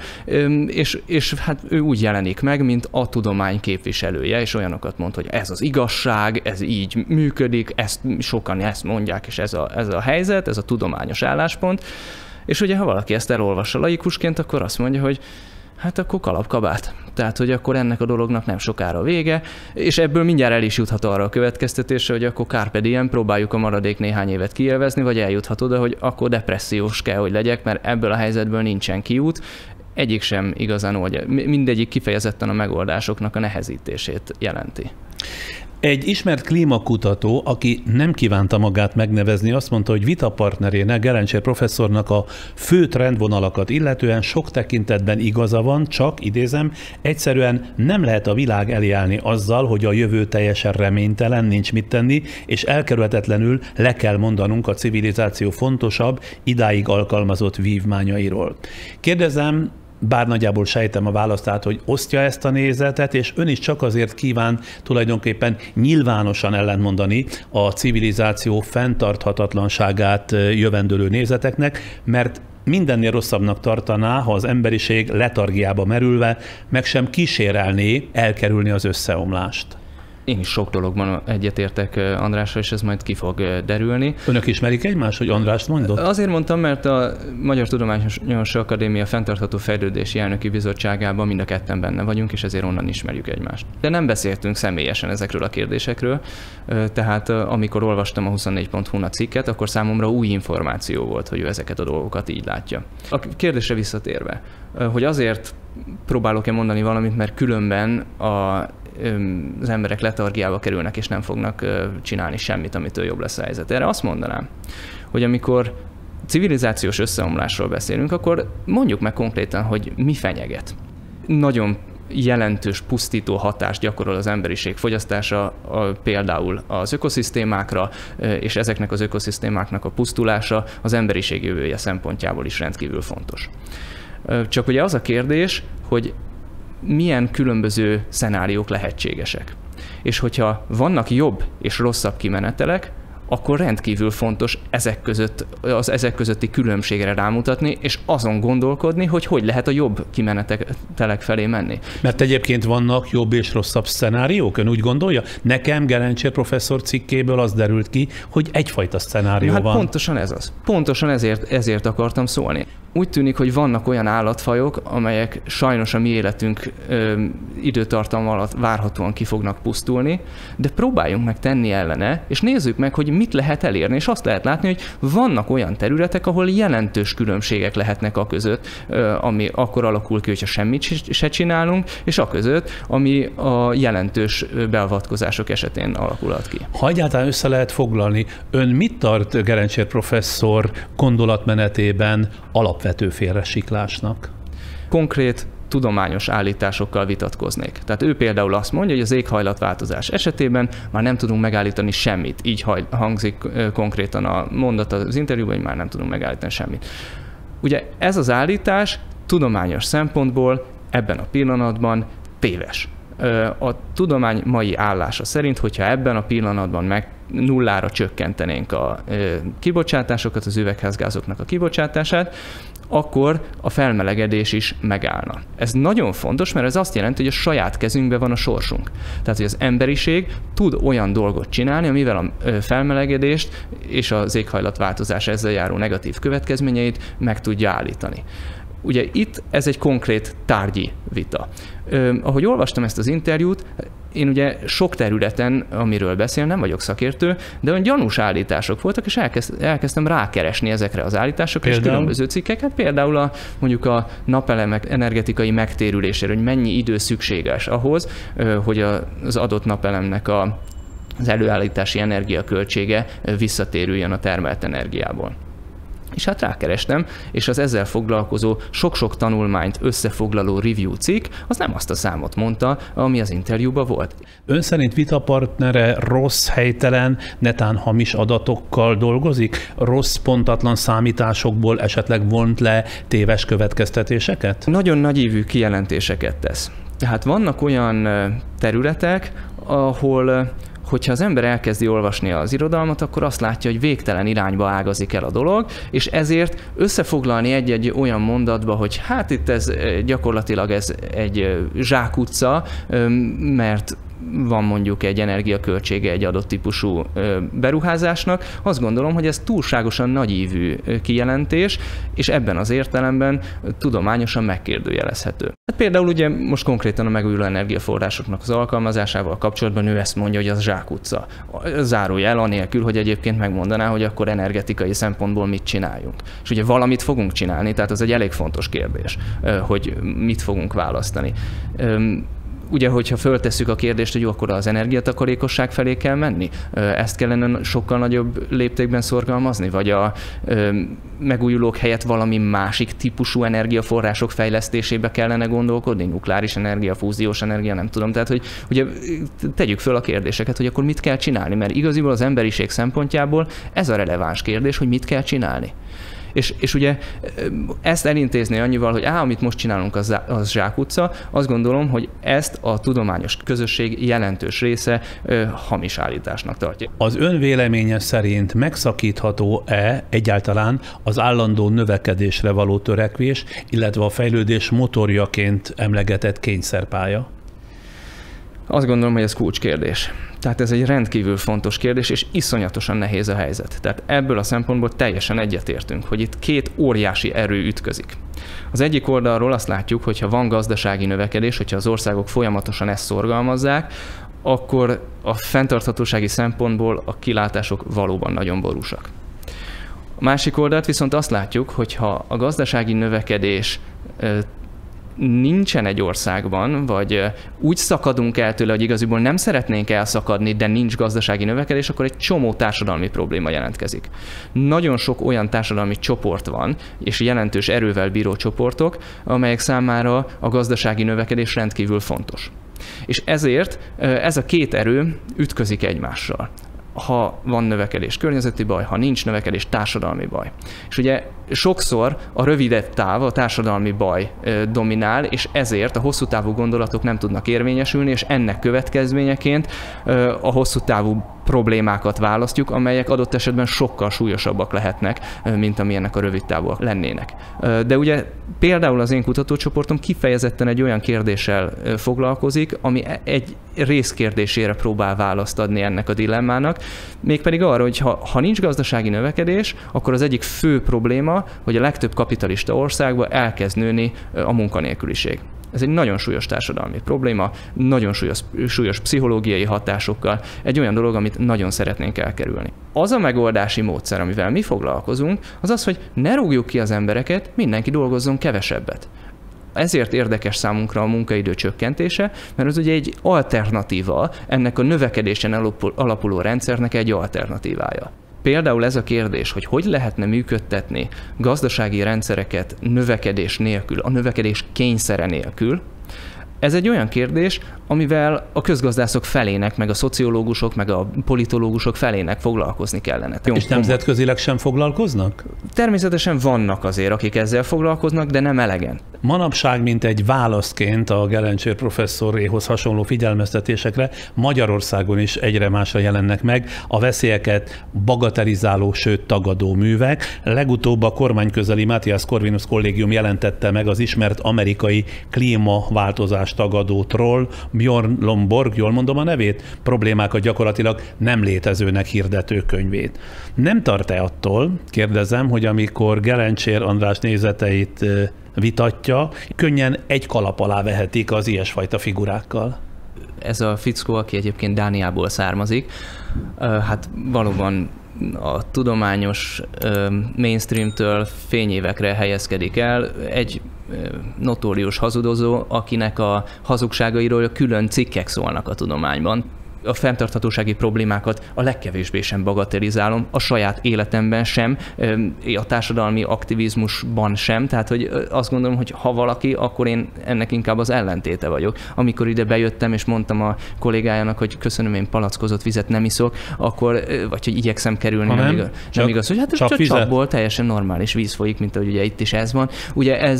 és hát ő úgy jelenik meg, mint a tudomány képviselője, és olyanokat mond, hogy ez az igazság, ez így működik, sokan ezt mondják, és ez a helyzet, ez a tudományos álláspont, és ugye ha valaki ezt elolvassa laikusként, akkor azt mondja, hogy hát akkor kalapkabát. Tehát, hogy akkor ennek a dolognak nem sokára vége, és ebből mindjárt el is juthat arra a következtetésre, hogy akkor carpe diem, próbáljuk a maradék néhány évet kiélvezni, vagy eljuthat oda, hogy akkor depressziós kell, hogy legyek, mert ebből a helyzetből nincsen kiút. Egyik sem igazán oldja. Mindegyik kifejezetten a megoldásoknak a nehezítését jelenti. Egy ismert klímakutató, aki nem kívánta magát megnevezni, azt mondta, hogy vitapartnerének, Gelencsér professzornak a fő trendvonalakat illetően sok tekintetben igaza van, csak, idézem, egyszerűen nem lehet a világ elé állni azzal, hogy a jövő teljesen reménytelen, nincs mit tenni, és elkerülhetetlenül le kell mondanunk a civilizáció fontosabb, idáig alkalmazott vívmányairól. Kérdezem, bár nagyjából sejtem a választát, hogy osztja ezt a nézetet, és ön is csak azért kíván tulajdonképpen nyilvánosan ellentmondani a civilizáció fenntarthatatlanságát jövendőlő nézeteknek, mert mindennél rosszabbnak tartaná, ha az emberiség letargiába merülve meg sem kísérelné elkerülni az összeomlást. Én is sok dologban egyetértek Andrással, és ez majd ki fog derülni. Önök ismerik egymást, hogy Andrást mondott? Azért mondtam, mert a Magyar Tudományos Akadémia Fenntartható Fejlődési Elnöki Bizottságában mind a ketten benne vagyunk, és ezért onnan ismerjük egymást. De nem beszéltünk személyesen ezekről a kérdésekről, tehát amikor olvastam a 24.hu-n cikket, akkor számomra új információ volt, hogy ő ezeket a dolgokat így látja. A kérdésre visszatérve, hogy azért próbálok-e mondani valamit, mert különben az emberek letargiába kerülnek, és nem fognak csinálni semmit, amitől jobb lesz a helyzet. Erre azt mondanám, hogy amikor civilizációs összeomlásról beszélünk, akkor mondjuk meg konkrétan, hogy mi fenyeget. Nagyon jelentős pusztító hatást gyakorol az emberiség fogyasztása, például az ökoszisztémákra, és ezeknek az ökoszisztémáknak a pusztulása az emberiség jövője szempontjából is rendkívül fontos. Csak ugye az a kérdés, hogy milyen különböző szenáriók lehetségesek. És hogyha vannak jobb és rosszabb kimenetelek, akkor rendkívül fontos ezek közötti különbségre rámutatni, és azon gondolkodni, hogy lehet a jobb kimenetelek felé menni. Mert egyébként vannak jobb és rosszabb szenáriók? Ön úgy gondolja? Nekem Gerencsér professzor cikkéből az derült ki, hogy egyfajta szenárió van. Pontosan ez az. Pontosan ezért akartam szólni. Úgy tűnik, hogy vannak olyan állatfajok, amelyek sajnos a mi életünk időtartalma alatt várhatóan ki fognak pusztulni, de próbáljunk meg tenni ellene, és nézzük meg, hogy mit lehet elérni, és azt lehet látni, hogy vannak olyan területek, ahol jelentős különbségek lehetnek a között, ami akkor alakul ki, hogyha semmit se csinálunk, és a között, ami a jelentős beavatkozások esetén alakulhat ki. Ha egyáltalán össze lehet foglalni, ön mit tart Gerencsér professzor gondolatmenetében alapvető félresiklásnak? Konkrét tudományos állításokkal vitatkoznék. Tehát ő például azt mondja, hogy az éghajlatváltozás esetében már nem tudunk megállítani semmit. Így hangzik konkrétan a mondat az interjúban, hogy már nem tudunk megállítani semmit. Ugye ez az állítás tudományos szempontból ebben a pillanatban téves. A tudomány mai állása szerint, hogyha ebben a pillanatban nullára csökkentenénk a kibocsátásokat, az üvegházgázoknak a kibocsátását, akkor a felmelegedés is megállna. Ez nagyon fontos, mert ez azt jelenti, hogy a saját kezünkben van a sorsunk. Tehát, hogy az emberiség tud olyan dolgot csinálni, amivel a felmelegedést és az éghajlatváltozás ezzel járó negatív következményeit meg tudja állítani. Ugye itt ez egy konkrét tárgyi vita. Ahogy olvastam ezt az interjút, én ugye sok területen, amiről beszél, nem vagyok szakértő, de olyan gyanús állítások voltak, és elkezdtem rákeresni ezekre az állításokra, és különböző cikkeket, például mondjuk a napelemek energetikai megtérülésére, hogy mennyi idő szükséges ahhoz, hogy az adott napelemnek az előállítási energiaköltsége visszatérüljön a termelt energiából. És hát rákerestem, és az ezzel foglalkozó sok-sok tanulmányt összefoglaló review cikk, az nem azt a számot mondta, ami az interjúban volt. Ön szerint vitapartnere rossz, helytelen, netán hamis adatokkal dolgozik? Rossz, pontatlan számításokból esetleg vont le téves következtetéseket? Nagyon nagyívű kijelentéseket tesz. Tehát vannak olyan területek, ahol hogyha az ember elkezdi olvasni az irodalmat, akkor azt látja, hogy végtelen irányba ágazik el a dolog, és ezért összefoglalni egy-egy olyan mondatba, hogy hát itt ez gyakorlatilag ez egy zsákutca, mert van mondjuk egy energiaköltsége egy adott típusú beruházásnak, azt gondolom, hogy ez túlságosan nagyívű kijelentés, és ebben az értelemben tudományosan megkérdőjelezhető. Hát például ugye most konkrétan a megújuló energiaforrásoknak az alkalmazásával kapcsolatban ő ezt mondja, hogy az zsákutca. Zárójel anélkül, hogy egyébként megmondaná, hogy akkor energetikai szempontból mit csináljunk. És ugye valamit fogunk csinálni, tehát az egy elég fontos kérdés, hogy mit fogunk választani. Ugye, hogyha föltesszük a kérdést, hogy jó, akkor az energiatakarékosság felé kell menni, ezt kellene sokkal nagyobb léptékben szorgalmazni, vagy a megújulók helyett valami másik típusú energiaforrások fejlesztésébe kellene gondolkodni, nukleáris energia, fúziós energia, nem tudom. Tehát, hogy ugye tegyük föl a kérdéseket, hogy akkor mit kell csinálni, mert igaziból az emberiség szempontjából ez a releváns kérdés, hogy mit kell csinálni. És ugye ezt elintézni annyival, hogy amit most csinálunk, az zsákutca, azt gondolom, hogy ezt a tudományos közösség jelentős része hamis állításnak tartja. Az ön véleménye szerint megszakítható-e egyáltalán az állandó növekedésre való törekvés, illetve a fejlődés motorjaként emlegetett kényszerpálya? Azt gondolom, hogy ez kulcskérdés. Tehát ez egy rendkívül fontos kérdés, és iszonyatosan nehéz a helyzet. Tehát ebből a szempontból teljesen egyetértünk, hogy itt két óriási erő ütközik. Az egyik oldalról azt látjuk, hogy ha van gazdasági növekedés, hogyha az országok folyamatosan ezt szorgalmazzák, akkor a fenntarthatósági szempontból a kilátások valóban nagyon borúsak. A másik oldalt viszont azt látjuk, hogy ha a gazdasági növekedés nincsen egy országban, vagy úgy szakadunk el tőle, hogy igaziból nem szeretnénk elszakadni, de nincs gazdasági növekedés, akkor egy csomó társadalmi probléma jelentkezik. Nagyon sok olyan társadalmi csoport van, és jelentős erővel bíró csoportok, amelyek számára a gazdasági növekedés rendkívül fontos. És ezért ez a két erő ütközik egymással. Ha van növekedés, környezeti baj, ha nincs növekedés, társadalmi baj. És ugye sokszor a rövidebb táv, a társadalmi baj dominál, és ezért a hosszú távú gondolatok nem tudnak érvényesülni, és ennek következményeként a hosszú távú problémákat választjuk, amelyek adott esetben sokkal súlyosabbak lehetnek, mint amilyenek a rövid távúak lennének. De ugye például az én kutatócsoportom kifejezetten egy olyan kérdéssel foglalkozik, ami egy részkérdésére próbál választ adni ennek a dilemmának, mégpedig arra, hogy ha nincs gazdasági növekedés, akkor az egyik fő probléma, hogy a legtöbb kapitalista országban elkezd nőni a munkanélküliség. Ez egy nagyon súlyos társadalmi probléma, nagyon súlyos pszichológiai hatásokkal, egy olyan dolog, amit nagyon szeretnénk elkerülni. Az a megoldási módszer, amivel mi foglalkozunk, az az, hogy ne rúgjuk ki az embereket, mindenki dolgozzon kevesebbet. Ezért érdekes számunkra a munkaidő csökkentése, mert ez ugye egy alternatíva, ennek a növekedésen alapuló rendszernek egy alternatívája. Például ez a kérdés, hogy lehetne működtetni gazdasági rendszereket növekedés nélkül, a növekedés kényszere nélkül, ez egy olyan kérdés, amivel a közgazdászok felének, meg a szociológusok, meg a politológusok felének foglalkozni kellene. És nemzetközileg sem foglalkoznak? Természetesen vannak azért, akik ezzel foglalkoznak, de nem elegen. Manapság, mint egy válaszként a Gelencsér professzoréhoz hasonló figyelmeztetésekre Magyarországon is egyre másra jelennek meg a veszélyeket bagatelizáló, sőt tagadó művek. Legutóbb a kormányközeli Matthias Corvinus kollégium jelentette meg az ismert amerikai klímaváltozás tagadó troll Björn Lomborg, jól mondom a nevét, problémákat gyakorlatilag nem létezőnek hirdető könyvét. Nem tart-e attól, kérdezem, hogy amikor Gelencsér András nézeteit vitatja, könnyen egy kalap alá vehetik az ilyesfajta figurákkal? Ez a fickó, aki egyébként Dániából származik, hát valóban a tudományos mainstreamtől fényévekre helyezkedik el, egy notórius hazudozó, akinek a hazugságairól külön cikkek szólnak a tudományban. A fenntarthatósági problémákat a legkevésbé sem bagatelizálom, a saját életemben sem, a társadalmi aktivizmusban sem, tehát hogy azt gondolom, hogy ha valaki, akkor én ennek inkább az ellentéte vagyok. Amikor ide bejöttem, és mondtam a kollégájának, hogy köszönöm, én palackozott vizet nem iszok, akkor, vagy hogy igyekszem kerülni, nem igaz, hogy hát csak csapból teljesen normális víz folyik, mint ahogy ugye itt is ez van. Ugye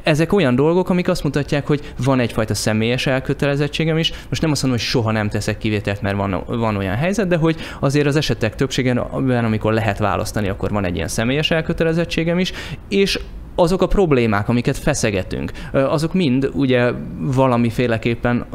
ezek olyan dolgok, amik azt mutatják, hogy van egyfajta személyes elkötelezettségem is. Most nem azt mondom, hogy soha nem teszek kivételt, mert van olyan helyzet, de hogy azért az esetek többségében, amikor lehet választani, akkor van egy ilyen személyes elkötelezettségem is, és azok a problémák, amiket feszegetünk, azok mind ugye valamiféleképpen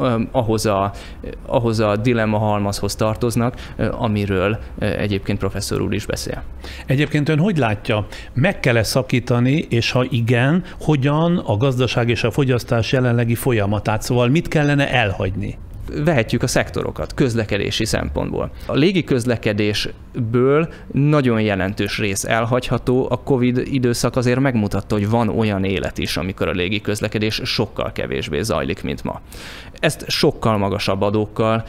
ahhoz a dilemma halmazhoz tartoznak, amiről egyébként professzor úr is beszél. Egyébként ön hogy látja, meg kell-e szakítani, és ha igen, hogyan a gazdaság és a fogyasztás jelenlegi folyamatát, szóval mit kellene elhagyni? Vehetjük a szektorokat közlekedési szempontból. A légi közlekedésből nagyon jelentős rész elhagyható. A Covid időszak azért megmutatta, hogy van olyan élet is, amikor a légi közlekedés sokkal kevésbé zajlik, mint ma. Ezt sokkal magasabb adókkal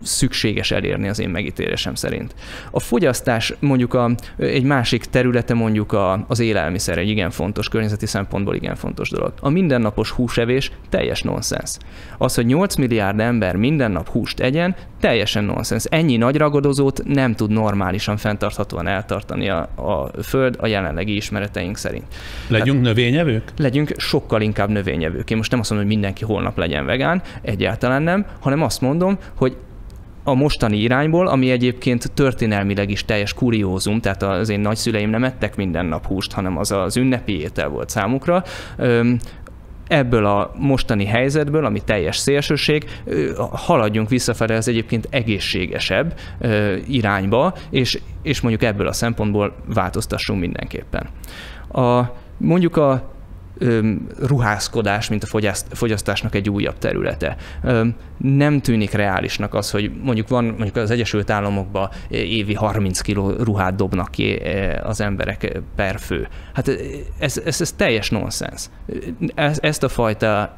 szükséges elérni az én megítélésem szerint. A fogyasztás mondjuk egy másik területe mondjuk az élelmiszer, egy igen fontos, környezeti szempontból igen fontos dolog. A mindennapos húsevés teljes nonsens. Az, hogy 8 milliárd ember minden nap húst egyen, teljesen nonsens. Ennyi nagy ragadozót nem tud normálisan, fenntarthatóan eltartani a Föld a jelenlegi ismereteink szerint. Legyünk növényevők? Legyünk sokkal inkább növényevők. Én most nem azt mondom, hogy mindenki holnap legyen vegán, egyáltalán nem, hanem azt mondom, hogy a mostani irányból, ami egyébként történelmileg is teljes kuriózum, tehát az én nagyszüleim nem ettek minden nap húst, hanem az ünnepi étel volt számukra, ebből a mostani helyzetből, ami teljes szélsőség, haladjunk visszafelé az egyébként egészségesebb irányba, és mondjuk ebből a szempontból változtassunk mindenképpen. Mondjuk a ruházkodás, mint a fogyasztásnak egy újabb területe. Nem tűnik reálisnak az, hogy mondjuk az Egyesült Államokban évi 30 kg ruhát dobnak ki az emberek per fő. Hát ez teljes nonsens. Ezt a fajta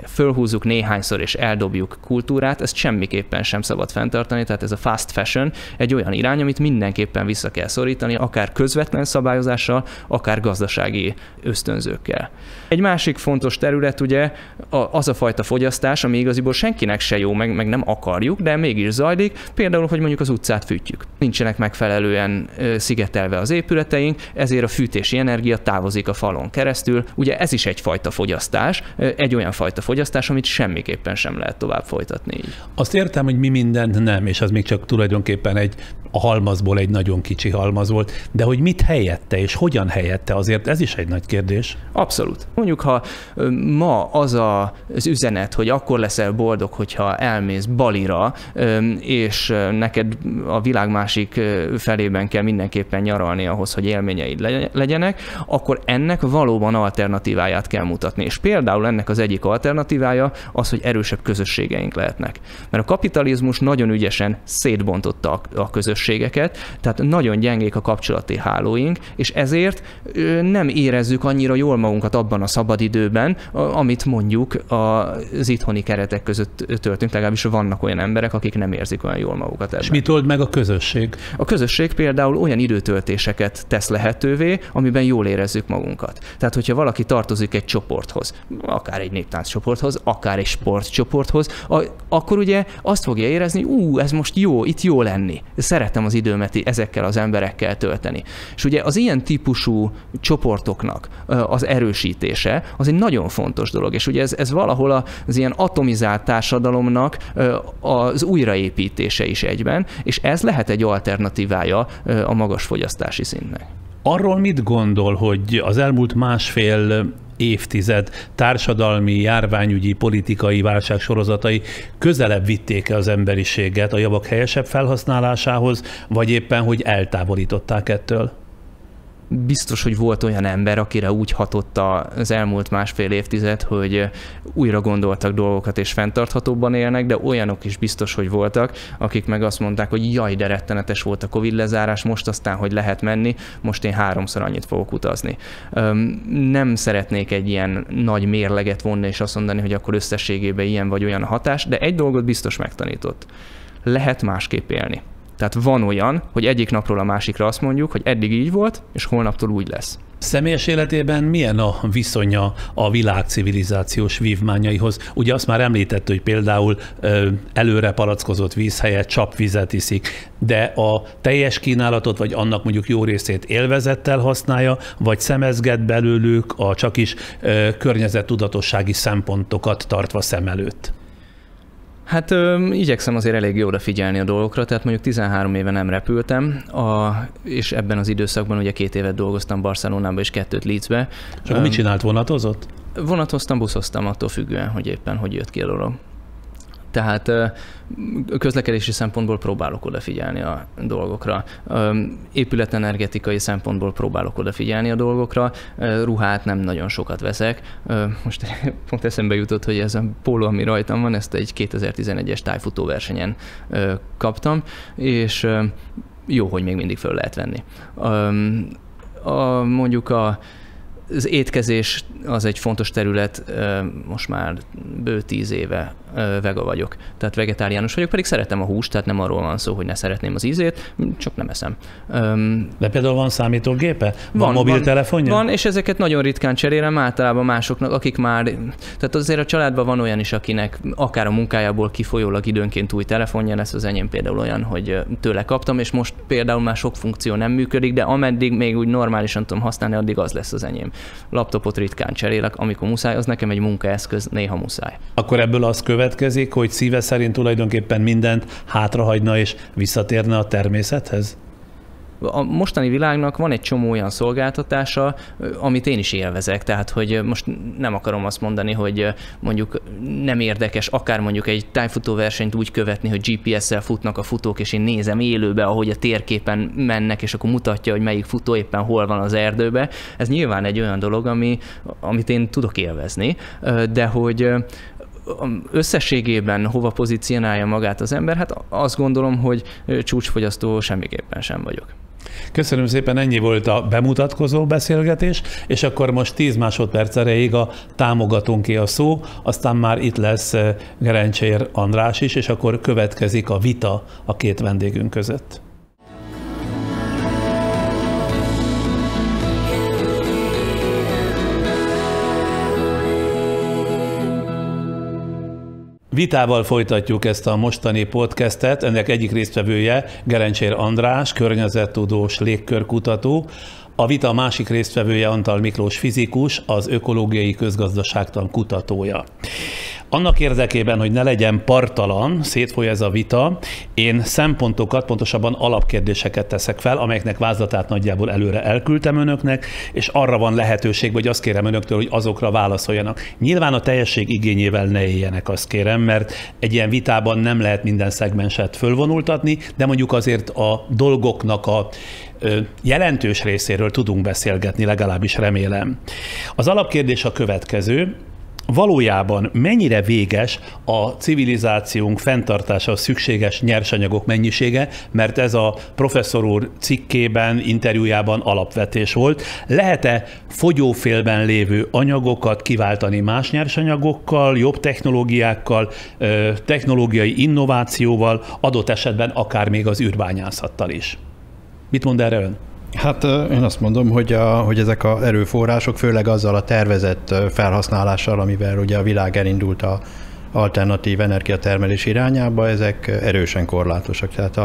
fölhúzzuk néhányszor és eldobjuk kultúrát, ezt semmiképpen sem szabad fenntartani, tehát ez a fast fashion egy olyan irány, amit mindenképpen vissza kell szorítani, akár közvetlen szabályozással, akár gazdasági ösztönzőkkel. Egy másik fontos terület ugye az a fajta fogyasztás, ami igaziból senkinek se jó, meg nem akarjuk, de mégis zajlik, például, hogy mondjuk az utcát fűtjük. Nincsenek megfelelően szigetelve az épületeink, ezért a fűtési energia távozik a falon keresztül. Ugye ez is egyfajta fogyasztás, egy olyan fajta fogyasztás, amit semmiképpen sem lehet tovább folytatni így. Azt értem, hogy mi mindent nem, és az még csak tulajdonképpen a halmazból egy nagyon kicsi halmaz volt, de hogy mit helyette és hogyan helyette, azért ez is egy nagy kérdés. Abszolút. Mondjuk, ha ma az üzenet, hogy akkor leszel boldog, hogyha elmész Balira, és neked a világ másik felében kell mindenképpen nyaralni ahhoz, hogy élményeid legyenek, akkor ennek valóban alternatíváját kell mutatni. És például ennek az egyik alternatívája az, hogy erősebb közösségeink lehetnek. Mert a kapitalizmus nagyon ügyesen szétbontotta a közösségeket, tehát nagyon gyengék a kapcsolati hálóink, és ezért nem érezzük annyira jól magunkat abban a szabadidőben, amit mondjuk az itthoni keretek között töltünk, legalábbis vannak olyan emberek, akik nem érzik olyan jól magukat ebben. És mit old meg a közösség? A közösség például olyan időtöltéseket tesz lehetővé, amiben jól érezzük magunkat. Tehát, hogyha valaki tartozik egy csoporthoz, akár egy néptánccsoporthoz, akár egy sportcsoporthoz, akkor ugye azt fogja érezni, ez most jó, itt jó lenni. Szeretem az időmet ezekkel az emberekkel tölteni. És ugye az ilyen típusú csoportoknak az erősítése az egy nagyon fontos dolog, és ugye ez valahol az ilyen atomizált társadalomnak az újraépítése is egyben, és ez lehet egy alternatívája a magas fogyasztási szintnek. Arról mit gondol, hogy az elmúlt másfél évtized társadalmi, járványügyi, politikai válság sorozatai közelebb vitték-e az emberiséget a javak helyesebb felhasználásához, vagy éppen, hogy eltávolították ettől? Biztos, hogy volt olyan ember, akire úgy hatott az elmúlt másfél évtized, hogy újra gondoltak dolgokat és fenntarthatóbban élnek, de olyanok is biztos, hogy voltak, akik meg azt mondták, hogy jaj, de rettenetes volt a Covid lezárás, most aztán, hogy lehet menni, most én 3-szor annyit fogok utazni. Nem szeretnék egy ilyen nagy mérleget vonni és azt mondani, hogy akkor összességében ilyen vagy olyan a hatás, de egy dolgot biztos megtanított. Lehet másképp élni. Tehát van olyan, hogy egyik napról a másikra azt mondjuk, hogy eddig így volt, és holnaptól úgy lesz. Személyes életében milyen a viszonya a világ civilizációs vívmányaihoz? Ugye azt már említett, hogy például előre palackozott víz helyett csapvizet iszik, de a teljes kínálatot, vagy annak mondjuk jó részét élvezettel használja, vagy szemezget belőlük a csak is környezettudatossági szempontokat tartva szem előtt? Hát igyekszem azért elég odafigyelni a dolgokra, tehát mondjuk 13 éve nem repültem, és ebben az időszakban ugye 2 évet dolgoztam Barcelonában és 2 Leedsbe. És akkor mit csinált, vonatozott? Vonatoztam, buszoztam attól függően, hogy éppen hogy jött ki a dolog. Tehát közlekedési szempontból próbálok odafigyelni a dolgokra. Épületenergetikai szempontból próbálok odafigyelni a dolgokra. Ruhát nem nagyon sokat veszek. Most pont eszembe jutott, hogy ez a póló, ami rajtam van, ezt egy 2011-es tájfutó versenyen kaptam, és jó, hogy még mindig föl lehet venni. Mondjuk az étkezés az egy fontos terület, most már bő 10 éve vega vagyok, tehát vegetáriánus vagyok, pedig szeretem a húst, tehát nem arról van szó, hogy ne szeretném az ízét, csak nem eszem. De például van számítógépe? Van mobiltelefonja? Van, és ezeket nagyon ritkán cserélem, általában másoknak, akik már, tehát azért a családban van olyan is, akinek akár a munkájából kifolyólag időnként új telefonja lesz, az enyém például olyan, hogy tőle kaptam, és most például már sok funkció nem működik, de ameddig még úgy normálisan tudom használni, addig az lesz az enyém. Laptopot ritkán cserélek, amikor muszáj, az nekem egy munkaeszköz, néha muszáj. Akkor ebből az következik, hogy szíve szerint tulajdonképpen mindent hátrahagyna és visszatérne a természethez? a mostani világnak van egy csomó olyan szolgáltatása, amit én is élvezek, tehát hogy most nem akarom azt mondani, hogy mondjuk nem érdekes akár mondjuk egy tájfutóversenyt úgy követni, hogy GPS-szel futnak a futók, és én nézem élőbe, ahogy a térképen mennek, és akkor mutatja, hogy melyik futó éppen hol van az erdőbe. Ez nyilván egy olyan dolog, amit én tudok élvezni, de hogy összességében hova pozícionálja magát az ember, hát azt gondolom, hogy csúcsfogyasztó semmiképpen sem vagyok. Köszönöm szépen, ennyi volt a bemutatkozó beszélgetés, és akkor most 10 másodperc erejéig a támogatónké a szó, aztán már itt lesz Gerencsér András is, és akkor következik a vita a két vendégünk között. Vitával folytatjuk ezt a mostani podcastet. Ennek egyik résztvevője Gerencsér András, környezettudós, légkörkutató. A vita másik résztvevője Antal Miklós fizikus, az ökológiai közgazdaságtan kutatója. Annak érdekében, hogy ne legyen parttalan, szétfoly ez a vita, én szempontokat, pontosabban alapkérdéseket teszek fel, amelyeknek vázlatát nagyjából előre elküldtem önöknek, és arra van lehetőség, vagy azt kérem önöktől, hogy azokra válaszoljanak. Nyilván a teljesség igényével ne éljenek, azt kérem, mert egy ilyen vitában nem lehet minden szegmenset fölvonultatni, de mondjuk azért a dolgoknak a jelentős részéről tudunk beszélgetni, legalábbis remélem. Az alapkérdés a következő. Valójában mennyire véges a civilizációnk fenntartásához szükséges nyersanyagok mennyisége, mert ez a professzor úr cikkében, interjújában alapvetés volt. Lehet-e fogyófélben lévő anyagokat kiváltani más nyersanyagokkal, jobb technológiákkal, technológiai innovációval, adott esetben akár még az űrbányászattal is? Mit mond erre ön? Hát én azt mondom, hogy ezek az erőforrások, főleg azzal a tervezett felhasználással, amivel ugye a világ elindult a alternatív energiatermelés irányába, ezek erősen korlátosak. Tehát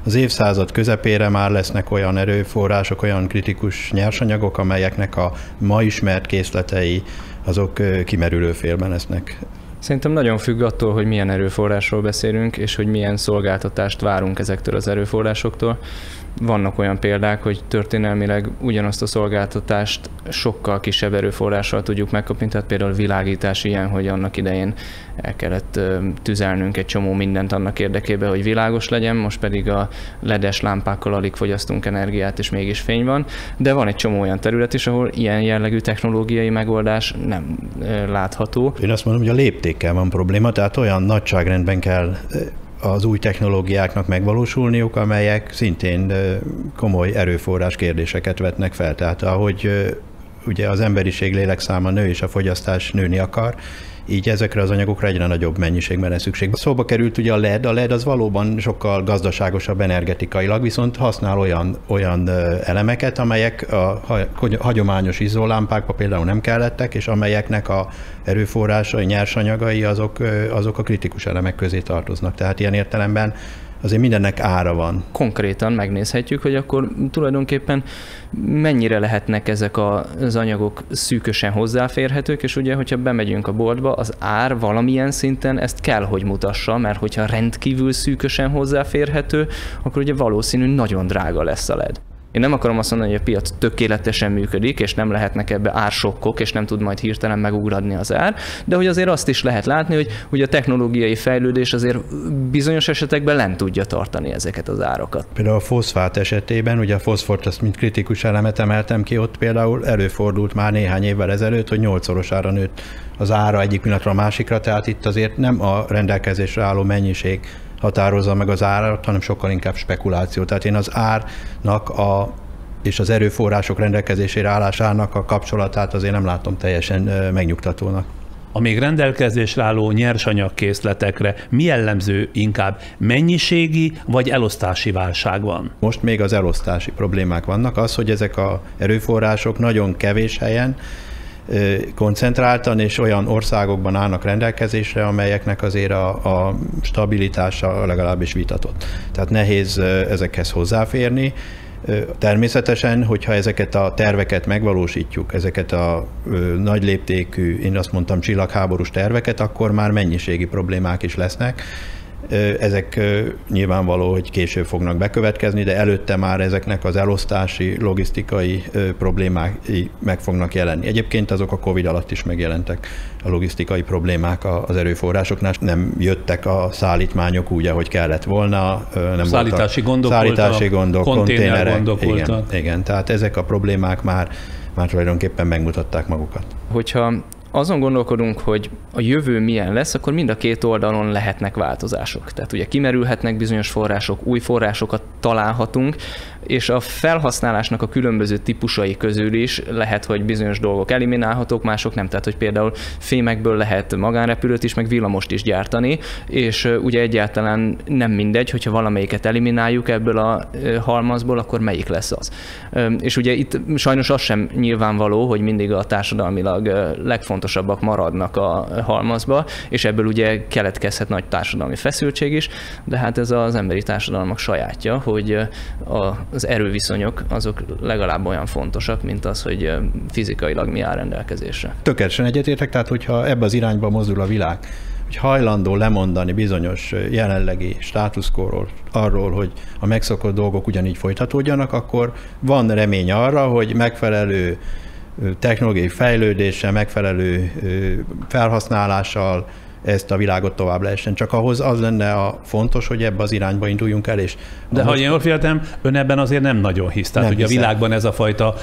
az évszázad közepére már lesznek olyan erőforrások, olyan kritikus nyersanyagok, amelyeknek a ma ismert készletei azok kimerülő félben lesznek. Szerintem nagyon függ attól, hogy milyen erőforrásról beszélünk, és hogy milyen szolgáltatást várunk ezektől az erőforrásoktól. Vannak olyan példák, hogy történelmileg ugyanazt a szolgáltatást sokkal kisebb erőforrással tudjuk megkapni, tehát például világítás ilyen, hogy annak idején el kellett tüzelnünk egy csomó mindent annak érdekében, hogy világos legyen, most pedig a LED-es lámpákkal alig fogyasztunk energiát, és mégis fény van, de van egy csomó olyan terület is, ahol ilyen jellegű technológiai megoldás nem látható. Én azt mondom, hogy a léptékkel van probléma, tehát olyan nagyságrendben kell az új technológiáknak megvalósulniuk, amelyek szintén komoly erőforrás kérdéseket vetnek fel. Tehát ahogy ugye az emberiség lélekszáma nő és a fogyasztás nőni akar, így ezekre az anyagokra egyre nagyobb mennyiségben lesz szükség. Szóba került ugye a LED az valóban sokkal gazdaságosabb energetikailag, viszont használ olyan elemeket, amelyek a hagyományos izzólámpákba például nem kellettek, és amelyeknek a erőforrásai, nyersanyagai azok a kritikus elemek közé tartoznak. Tehát ilyen értelemben azért mindennek ára van. Konkrétan megnézhetjük, hogy akkor tulajdonképpen mennyire lehetnek ezek az anyagok szűkösen hozzáférhetők, és ugye, hogyha bemegyünk a boltba, az ár valamilyen szinten ezt kell, hogy mutassa, mert hogyha rendkívül szűkösen hozzáférhető, akkor ugye valószínű nagyon drága lesz a LED. Én nem akarom azt mondani, hogy a piac tökéletesen működik, és nem lehetnek ebbe ársokkok, és nem tud majd hirtelen megugradni az ár, de hogy azért azt is lehet látni, hogy a technológiai fejlődés azért bizonyos esetekben lent tudja tartani ezeket az árakat. Például a foszfát esetében, ugye a foszfort azt mint kritikus elemet emeltem ki, ott például előfordult már néhány évvel ezelőtt, hogy 8-szorosára nőtt az ára egyik pillanatra a másikra, tehát itt azért nem a rendelkezésre álló mennyiség határozza meg az árat, hanem sokkal inkább spekuláció. Tehát én az árnak és az erőforrások rendelkezésére állásának a kapcsolatát azért nem látom teljesen megnyugtatónak. A még rendelkezésre álló nyersanyagkészletekre mi jellemző, inkább mennyiségi vagy elosztási válság van? Most még az elosztási problémák vannak. Az, hogy ezek az erőforrások nagyon kevés helyen koncentráltan és olyan országokban állnak rendelkezésre, amelyeknek azért a stabilitása legalábbis vitatott. Tehát nehéz ezekhez hozzáférni. Természetesen, hogyha ezeket a terveket megvalósítjuk, ezeket a nagy léptékű, én azt mondtam csillagháborús terveket, akkor már mennyiségi problémák is lesznek. Ezek nyilvánvaló, hogy később fognak bekövetkezni, de előtte már ezeknek az elosztási, logisztikai problémái meg fognak jelenni. Egyébként azok a Covid alatt is megjelentek a logisztikai problémák az erőforrásoknál. Nem jöttek a szállítmányok úgy, ahogy kellett volna. Nem szállítási gondok voltak, konténerek gondok voltak. Igen, tehát ezek a problémák már tulajdonképpen megmutatták magukat. Hogyha azon gondolkodunk, hogy a jövő milyen lesz, akkor mind a két oldalon lehetnek változások. Tehát ugye kimerülhetnek bizonyos források, új forrásokat találhatunk, és a felhasználásnak a különböző típusai közül is lehet, hogy bizonyos dolgok eliminálhatók, mások nem. Tehát, hogy például fémekből lehet magánrepülőt is, meg villamost is gyártani, és ugye egyáltalán nem mindegy, hogyha valamelyiket elimináljuk ebből a halmazból, akkor melyik lesz az. És ugye itt sajnos az sem nyilvánvaló, hogy mindig a társadalmilag legfontosabbak maradnak a halmazba, és ebből ugye keletkezhet nagy társadalmi feszültség is, de hát ez az emberi társadalmak sajátja, hogy az erőviszonyok azok legalább olyan fontosak, mint az, hogy fizikailag mi áll rendelkezésre. Tökéletesen egyetértek, tehát hogyha ebbe az irányba mozdul a világ, hogy hajlandó lemondani bizonyos jelenlegi státuszkóról, arról, hogy a megszokott dolgok ugyanígy folytatódjanak, akkor van remény arra, hogy megfelelő technológiai fejlődéssel, megfelelő felhasználással ezt a világot tovább lehessen. Csak ahhoz az lenne a fontos, hogy ebbe az irányba induljunk el. De ha én jól féltem, ön ebben azért nem nagyon hisz. Tehát ugye a világban ez a fajta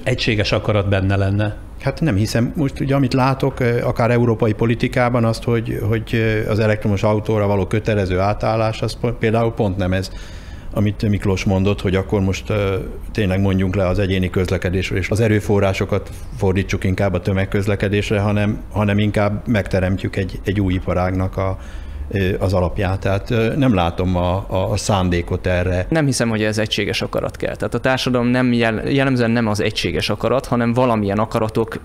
egységes akarat benne lenne. Hát nem hiszem. Most ugye amit látok, akár európai politikában azt, hogy az elektromos autóra való kötelező átállás, az például pont nem ez, amit Miklós mondott, hogy akkor most tényleg mondjunk le az egyéni közlekedésről, és az erőforrásokat fordítsuk inkább a tömegközlekedésre, hanem inkább megteremtjük egy új iparágnak az alapját. Tehát nem látom a szándékot erre. Nem hiszem, hogy ez egységes akarat kell. Tehát a társadalom nem jellemzően nem az egységes akarat, hanem valamilyen akaratok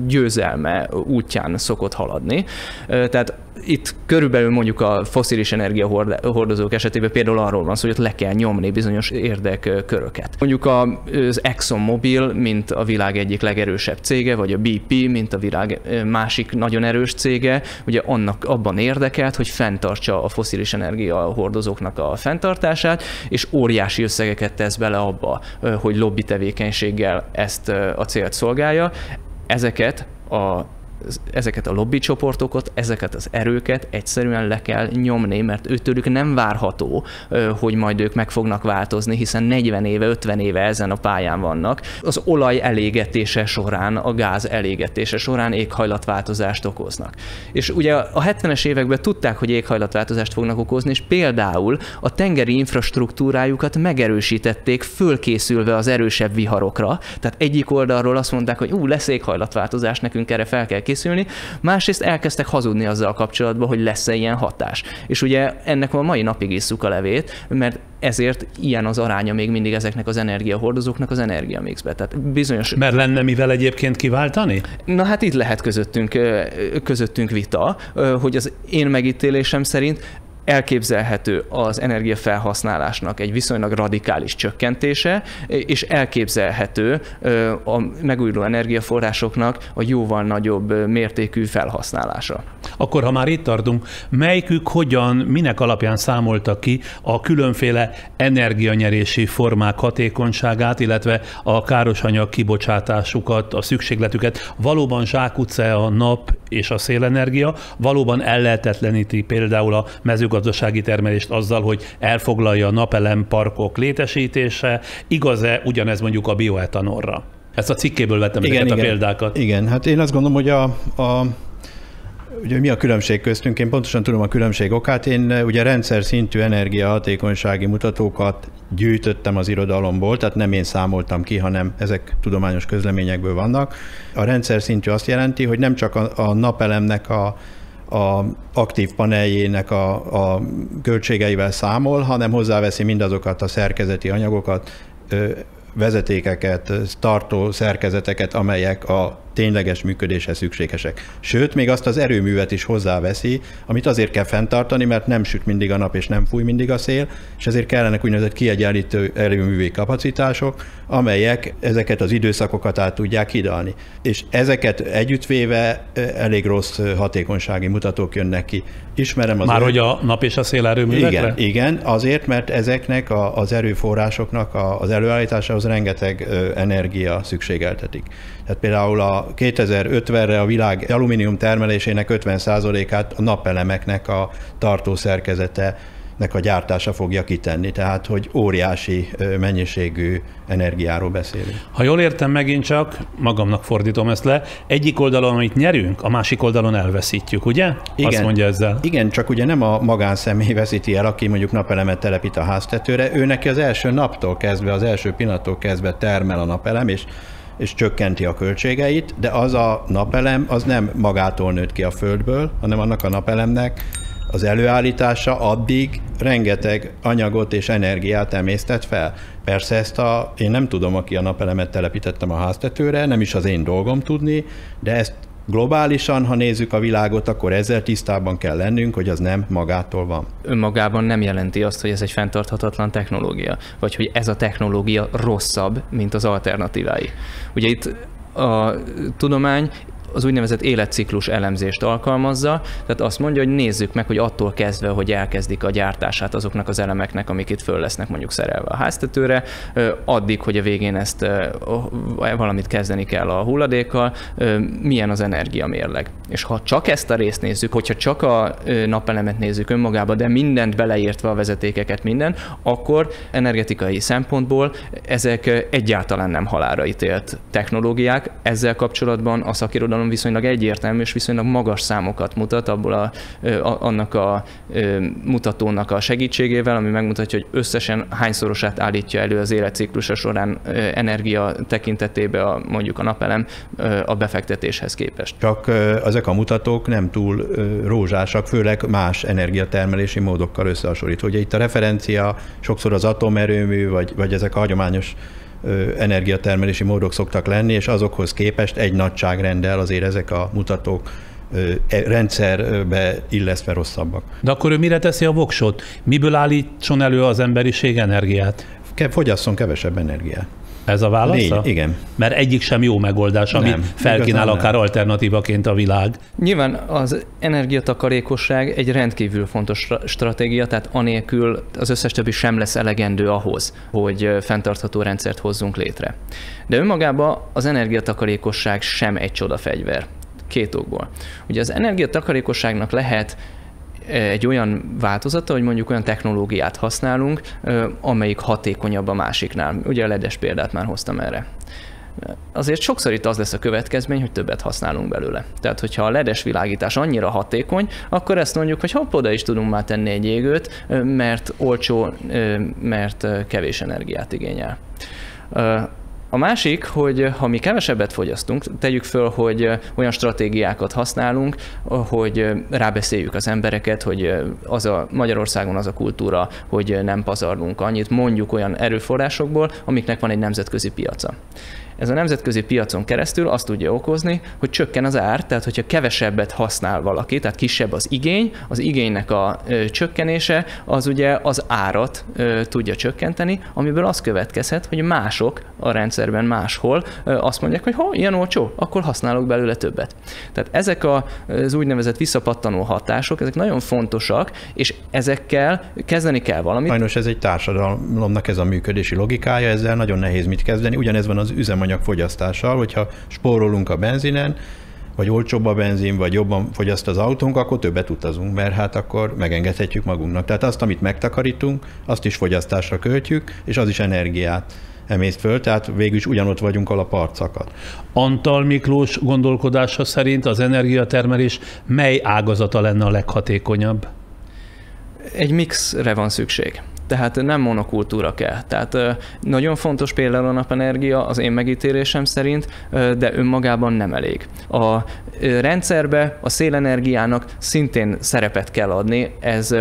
győzelme útján szokott haladni. Tehát itt körülbelül mondjuk a fosszilis energiahordozók esetében például arról van szó, hogy ott le kell nyomni bizonyos érdekköröket. Mondjuk az ExxonMobil, mint a világ egyik legerősebb cége, vagy a BP, mint a világ másik nagyon erős cége, ugye abban érdekelt, hogy fenntartsa a fosszilis energiahordozóknak a fenntartását, és óriási összegeket tesz bele abba, hogy lobby tevékenységgel ezt a célt szolgálja. Ezeket a lobbycsoportokat, ezeket az erőket egyszerűen le kell nyomni, mert őtőlük nem várható, hogy majd ők meg fognak változni, hiszen 40 éve, 50 éve ezen a pályán vannak. Az olaj elégetése során, a gáz elégetése során éghajlatváltozást okoznak. És ugye a 70-es években tudták, hogy éghajlatváltozást fognak okozni, és például a tengeri infrastruktúrájukat megerősítették, fölkészülve az erősebb viharokra. Tehát egyik oldalról azt mondták, hogy lesz éghajlatváltozás, nekünk erre fel kell készülni, másrészt elkezdtek hazudni azzal kapcsolatban, hogy lesz-e ilyen hatás. És ugye ennek a mai napig isszuk a levét, mert ezért ilyen az aránya még mindig ezeknek az energiahordozóknak az energiamixbe. Tehát bizonyos... Mert lenne mivel egyébként kiváltani? Na hát itt lehet közöttünk vita, hogy az én megítélésem szerint elképzelhető az energiafelhasználásnak egy viszonylag radikális csökkentése, és elképzelhető a megújuló energiaforrásoknak a jóval nagyobb mértékű felhasználása. Akkor, ha már itt tartunk, melyikük minek alapján számolta ki a különféle energianyerési formák hatékonyságát, illetve a károsanyag kibocsátásukat, a szükségletüket? Valóban zsákutca a nap és a szélenergia, valóban ellehetetleníti például a mezőgazdasági termelést azzal, hogy elfoglalja a napelemparkok létesítése. Igaz-e ugyanez mondjuk a bioetanolra? Ezt a cikkéből vettem ezeket a példákat. Igen, hát én azt gondolom, hogy ugye mi a különbség köztünk? Én pontosan tudom a különbség okát. Én ugye rendszer szintű energiahatékonysági mutatókat gyűjtöttem az irodalomból, tehát nem én számoltam ki, hanem ezek tudományos közleményekből vannak. A rendszer szintű azt jelenti, hogy nem csak a napelemnek a aktív paneljének a költségeivel számol, hanem hozzáveszi mindazokat a szerkezeti anyagokat, vezetékeket, tartó szerkezeteket, amelyek a tényleges működéshez szükségesek. Sőt, még azt az erőművet is hozzáveszi, amit azért kell fenntartani, mert nem süt mindig a nap és nem fúj mindig a szél, és ezért kellenek úgynevezett kiegyenlítő erőművi kapacitások, amelyek ezeket az időszakokat át tudják hidalni. És ezeket együttvéve elég rossz hatékonysági mutatók jönnek ki. Ismerem az hogy a nap és a szél erőművekre? Igen, azért, mert ezeknek az erőforrásoknak az előállításához rengeteg energia szükségeltetik. Tehát például a 2050-re a világ alumínium termelésének 50%-át a napelemeknek a tartószerkezetének a gyártása fogja kitenni, tehát hogy óriási mennyiségű energiáról beszélünk. Ha jól értem, megint csak, magamnak fordítom ezt le, egyik oldalon, amit nyerünk, a másik oldalon elveszítjük, ugye? Igen, azt mondja ezzel. Igen, csak ugye nem a magánszemély veszíti el, aki mondjuk napelemet telepít a háztetőre, ő neki az első naptól kezdve, az első pillanattól kezdve termel a napelem, és csökkenti a költségeit, de az a napelem az nem magától nőtt ki a földből, hanem annak a napelemnek az előállítása addig rengeteg anyagot és energiát emésztett fel. Persze én nem tudom, aki a napelemet telepítettem a háztetőre, nem is az én dolgom tudni, de ezt globálisan, ha nézzük a világot, akkor ezzel tisztában kell lennünk, hogy az nem magától van. Önmagában nem jelenti azt, hogy ez egy fenntarthatatlan technológia, vagy hogy ez a technológia rosszabb, mint az alternatívái. Ugye itt a tudomány az úgynevezett életciklus elemzést alkalmazza, tehát azt mondja, hogy nézzük meg, hogy attól kezdve, hogy elkezdik a gyártását azoknak az elemeknek, amik itt föl lesznek mondjuk szerelve a háztetőre, addig, hogy a végén ezt valamit kezdeni kell a hulladékkal, milyen az energiamérleg. És ha csak ezt a részt nézzük, hogyha csak a napelemet nézzük önmagába, de mindent beleértve, a vezetékeket, minden, akkor energetikai szempontból ezek egyáltalán nem halálra ítélt technológiák. Ezzel kapcsolatban a szakirodalom viszonylag egyértelmű és viszonylag magas számokat mutat abból annak a mutatónak a segítségével, ami megmutatja, hogy összesen hányszorosát állítja elő az életciklusa során energia tekintetében mondjuk a napelem a befektetéshez képest. Csak ezek a mutatók nem túl rózsásak, főleg más energiatermelési módokkal összehasonlítva. Ugye itt a referencia sokszor az atomerőmű, vagy ezek a hagyományos energiatermelési módok szoktak lenni, és azokhoz képest egy nagyságrenddel azért ezek a mutatók rendszerbe illesztve rosszabbak. De akkor ő mire teszi a voksot? Miből állítson elő az emberiség energiát? Fogyasszon kevesebb energiát. Ez a válasza? Igen. Mert egyik sem jó megoldás, amit felkínál akár alternatívaként a világ. Nyilván az energiatakarékosság egy rendkívül fontos stratégia, tehát anélkül az összes többi sem lesz elegendő ahhoz, hogy fenntartható rendszert hozzunk létre. De önmagában az energiatakarékosság sem egy csodafegyver. Két okból. Ugye az energiatakarékosságnak lehet egy olyan változata, hogy mondjuk olyan technológiát használunk, amelyik hatékonyabb a másiknál. Ugye a LED-es példát már hoztam erre. Azért sokszor itt az lesz a következmény, hogy többet használunk belőle. Tehát, hogyha a LED-es világítás annyira hatékony, akkor ezt mondjuk, hogy hopp, oda is tudunk már tenni egy égőt, mert olcsó, mert kevés energiát igényel. A másik, hogy ha mi kevesebbet fogyasztunk, tegyük föl, hogy olyan stratégiákat használunk, hogy rábeszéljük az embereket, hogy Magyarországon az a kultúra, hogy nem pazarlunk annyit, mondjuk olyan erőforrásokból, amiknek van egy nemzetközi piaca. Ez a nemzetközi piacon keresztül azt tudja okozni, hogy csökken az ár, tehát hogyha kevesebbet használ valaki, tehát kisebb az igénynek a csökkenése, az ugye az árat tudja csökkenteni, amiből az következhet, hogy mások a rendszerben máshol azt mondják, hogy ha ilyen olcsó, akkor használok belőle többet. Tehát ezek az úgynevezett visszapattanó hatások, ezek nagyon fontosak, és ezekkel kezdeni kell valamit. Sajnos ez egy társadalomnak ez a működési logikája, ezzel nagyon nehéz mit kezdeni. Ugyanez van az üzemanyagfogyasztással, hogyha spórolunk a benzinen, vagy olcsóbb a benzin, vagy jobban fogyaszt az autónk, akkor többet utazunk, mert hát akkor megengedhetjük magunknak. Tehát azt, amit megtakarítunk, azt is fogyasztásra költjük, és az is energiát emészt föl, tehát végül is ugyanott vagyunk, ahol a part szakad. Antal Miklós gondolkodása szerint az energiatermelés mely ágazata lenne a leghatékonyabb? Egy mixre van szükség. Tehát nem monokultúra kell. Tehát nagyon fontos például a napenergia az én megítélésem szerint, de önmagában nem elég. rendszerbe a szélenergiának szintén szerepet kell adni. Ez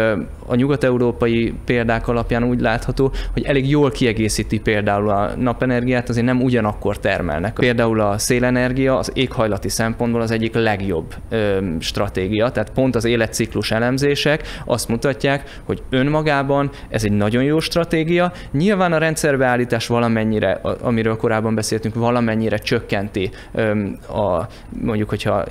a nyugat-európai példák alapján úgy látható, hogy elég jól kiegészíti például a napenergiát, azért nem ugyanakkor termelnek. Például a szélenergia az éghajlati szempontból az egyik legjobb stratégia, tehát pont az életciklus elemzések azt mutatják, hogy önmagában ez egy nagyon jó stratégia. Nyilván a rendszerbeállítás valamennyire, amiről korábban beszéltünk, valamennyire csökkenti mondjuk, hogyha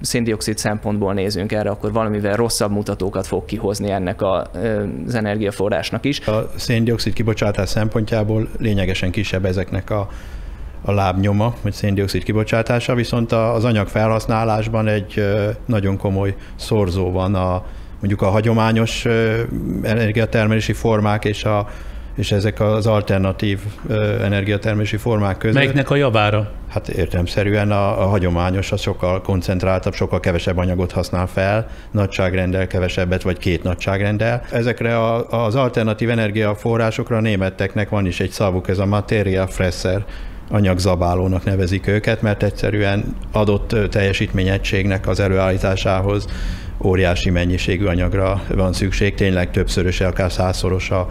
széndioxid szempontból nézünk erre, akkor valamivel rosszabb mutatókat fog kihozni ennek az energiaforrásnak is. A széndioxid kibocsátás szempontjából lényegesen kisebb ezeknek a lábnyoma, vagy széndioxid kibocsátása, viszont az anyag felhasználásban egy nagyon komoly szorzó van mondjuk a hagyományos energiatermelési formák és ezek az alternatív energiatermelési formák között. Melyiknek a javára? Hát értelemszerűen a hagyományos az sokkal koncentráltabb, sokkal kevesebb anyagot használ fel, nagyságrendel kevesebbet, vagy 2 nagyságrendel. Ezekre az alternatív energiaforrásokra a németeknek van is egy szavuk, ez a Materiafresser, anyagzabálónak nevezik őket, mert egyszerűen adott teljesítményegységnek az előállításához óriási mennyiségű anyagra van szükség, tényleg többszörös, akár 100-szorosa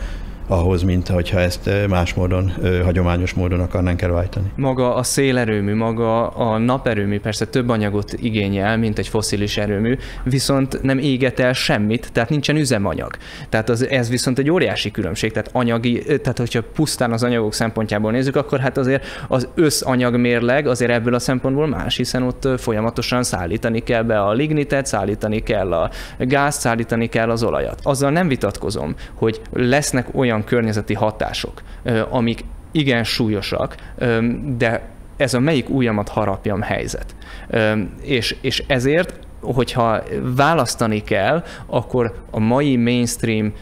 ahhoz, mint hogyha ezt más módon, hagyományos módon akarnánk elváltani. Maga a szélerőmű, maga a naperőmű persze több anyagot igényel, mint egy fosszilis erőmű, viszont nem éget el semmit, tehát nincsen üzemanyag. Tehát ez viszont egy óriási különbség, tehát hogyha pusztán az anyagok szempontjából nézzük, akkor hát azért az összanyagmérleg azért ebből a szempontból más, hiszen ott folyamatosan szállítani kell be a lignitet, szállítani kell a gázt, szállítani kell az olajat. Azzal nem vitatkozom, hogy lesznek olyan környezeti hatások, amik igen súlyosak, de ez a melyik ujjamat harapjam helyzet. És ezért, hogyha választani kell, akkor a mai mainstream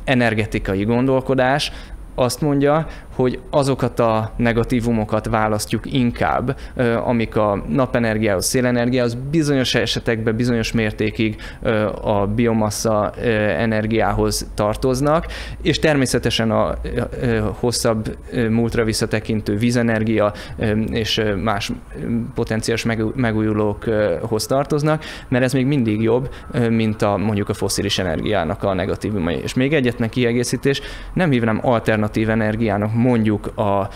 energetikai gondolkodás azt mondja, hogy azokat a negatívumokat választjuk inkább, amik a napenergiához, szélenergiához, bizonyos esetekben, bizonyos mértékig a biomassa energiához tartoznak, és természetesen a hosszabb múltra visszatekintő vízenergia és más potenciális megújulókhoz tartoznak, mert ez még mindig jobb, mint mondjuk a fosszilis energiának a negatívumai. És még egyetlen kiegészítés, nem hívnám alternatív energiának mondjuk a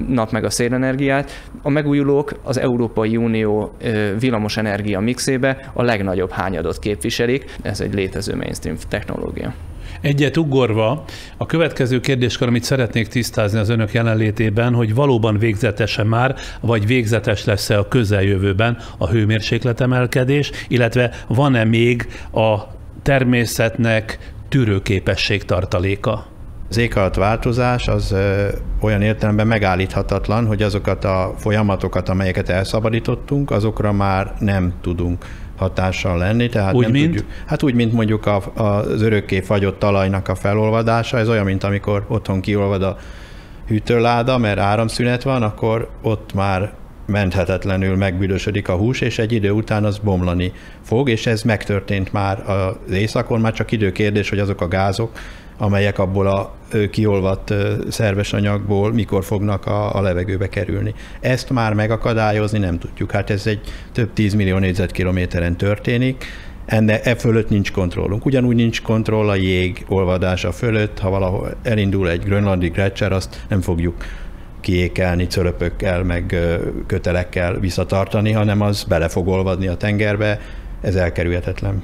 nap meg a szélenergiát. A megújulók az Európai Unió villamosenergia mixébe a legnagyobb hányadot képviselik. Ez egy létező mainstream technológia. Egyet ugorva, a következő kérdéskör, amit szeretnék tisztázni az önök jelenlétében, hogy valóban végzetes-e már, vagy végzetes lesz-e a közeljövőben a hőmérsékletemelkedés, illetve van-e még a természetnek tűrőképesség tartaléka? Az éghajlatváltozás az olyan értelemben megállíthatatlan, hogy azokat a folyamatokat, amelyeket elszabadítottunk, azokra már nem tudunk hatással lenni. Tehát úgy, nem mint? Tudjuk, hát úgy, mint mondjuk az örökké fagyott talajnak a felolvadása, ez olyan, mint amikor otthon kiolvad a hűtőláda, mert áramszünet van, akkor ott már menthetetlenül megbüdösödik a hús, és egy idő után az bomlani fog, és ez megtörtént már az északon, már csak időkérdés, hogy azok a gázok, amelyek abból a kiolvadt szerves anyagból mikor fognak a levegőbe kerülni. Ezt már megakadályozni nem tudjuk. Hát ez egy több 10 millió négyzetkilométeren történik, e fölött nincs kontrollunk. Ugyanúgy nincs kontroll a jég olvadása fölött, ha valahol elindul egy grönlandi gletszer, azt nem fogjuk kiékelni cölöpökkel, meg kötelekkel visszatartani, hanem az bele fog olvadni a tengerbe, ez elkerülhetetlen.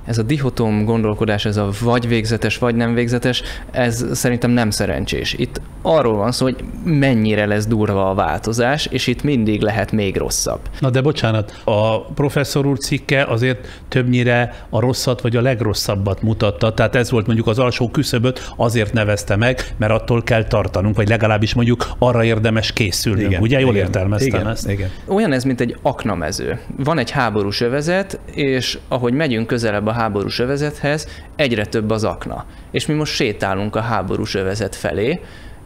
Ez a dihotom gondolkodás, ez a vagy végzetes, vagy nem végzetes, ez szerintem nem szerencsés. Itt arról van szó, hogy mennyire lesz durva a változás, és itt mindig lehet még rosszabb. Na de bocsánat, a professzor úr cikke azért többnyire a rosszat vagy a legrosszabbat mutatta, tehát ez volt mondjuk az alsó küszöböt, azért nevezte meg, mert attól kell tartanunk, vagy legalábbis mondjuk arra érdemes készülnünk. Igen, ugye jól értelmeztem ezt? Igen. Olyan ez, mint egy aknamező. Van egy háborús övezet, és ahogy megyünk közelebb a háborús övezethez, egyre több az akna. És mi most sétálunk a háborús övezet felé,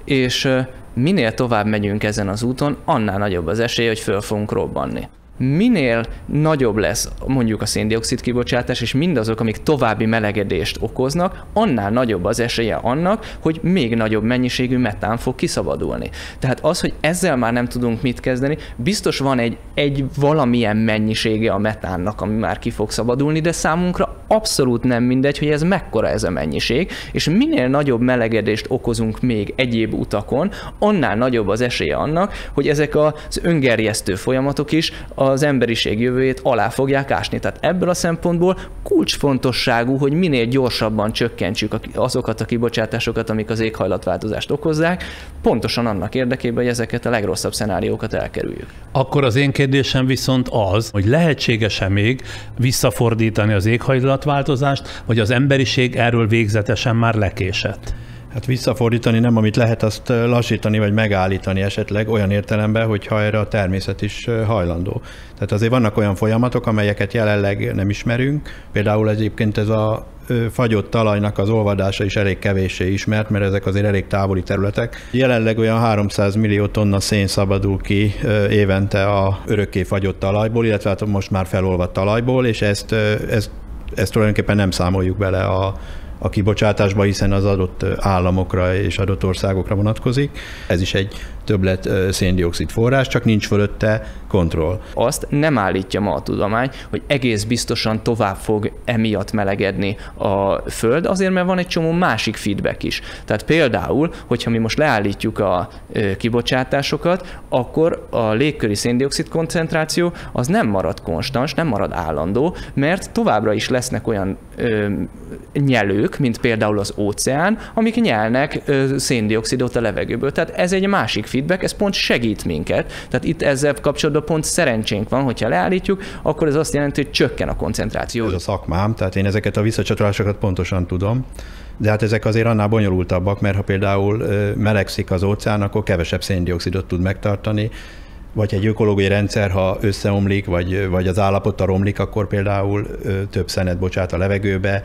és minél tovább megyünk ezen az úton, annál nagyobb az esély, hogy föl fogunk robbanni. minél nagyobb lesz mondjuk a szén-dioxid kibocsátás, és mindazok, amik további melegedést okoznak, annál nagyobb az esélye annak, hogy még nagyobb mennyiségű metán fog kiszabadulni. Tehát az, hogy ezzel már nem tudunk mit kezdeni, biztos van egy valamilyen mennyisége a metánnak, ami már ki fog szabadulni, de számunkra abszolút nem mindegy, hogy ez mekkora ez a mennyiség, és minél nagyobb melegedést okozunk még egyéb utakon, annál nagyobb az esélye annak, hogy ezek az öngerjesztő folyamatok is az emberiség jövőjét alá fogják ásni. Tehát ebből a szempontból kulcsfontosságú, hogy minél gyorsabban csökkentsük azokat a kibocsátásokat, amik az éghajlatváltozást okozzák, pontosan annak érdekében, hogy ezeket a legrosszabb szenáriókat elkerüljük. Akkor az én kérdésem viszont az, hogy lehetséges-e még visszafordítani az éghajlatváltozást, vagy az emberiség erről végzetesen már lekésett? Hát visszafordítani nem, amit lehet, azt lassítani vagy megállítani esetleg olyan értelemben, hogyha erre a természet is hajlandó. Tehát azért vannak olyan folyamatok, amelyeket jelenleg nem ismerünk. Például egyébként ez a fagyott talajnak az olvadása is elég kevéssé ismert, mert ezek azért elég távoli területek. Jelenleg olyan 300 millió tonna szén szabadul ki évente a örökké fagyott talajból, illetve hát most már felolvadt talajból, és ezt tulajdonképpen nem számoljuk bele a kibocsátásba, hiszen az adott államokra és adott országokra vonatkozik. Ez is egy többlet szén-dioxid forrás, csak nincs fölötte kontroll. Azt nem állítja ma a tudomány, hogy egész biztosan tovább fog emiatt melegedni a Föld, azért mert van egy csomó másik feedback is. Tehát például, hogyha mi most leállítjuk a kibocsátásokat, akkor a légköri szén-dioxid koncentráció az nem marad konstans, nem marad állandó, mert továbbra is lesznek olyan nyelők, mint például az óceán, amik nyelnek szén-dioxidot a levegőből. Tehát ez egy másik feedback, ez pont segít minket. Tehát itt ezzel kapcsolatban pont szerencsénk van, hogyha leállítjuk, akkor ez azt jelenti, hogy csökken a koncentráció. Ez a szakmám, tehát én ezeket a visszacsatolásokat pontosan tudom, de hát ezek azért annál bonyolultabbak, mert ha például melegszik az óceán, akkor kevesebb szén-dioxidot tud megtartani, vagy egy ökológiai rendszer, ha összeomlik, vagy az állapota romlik, akkor például több szenet bocsát a levegőbe.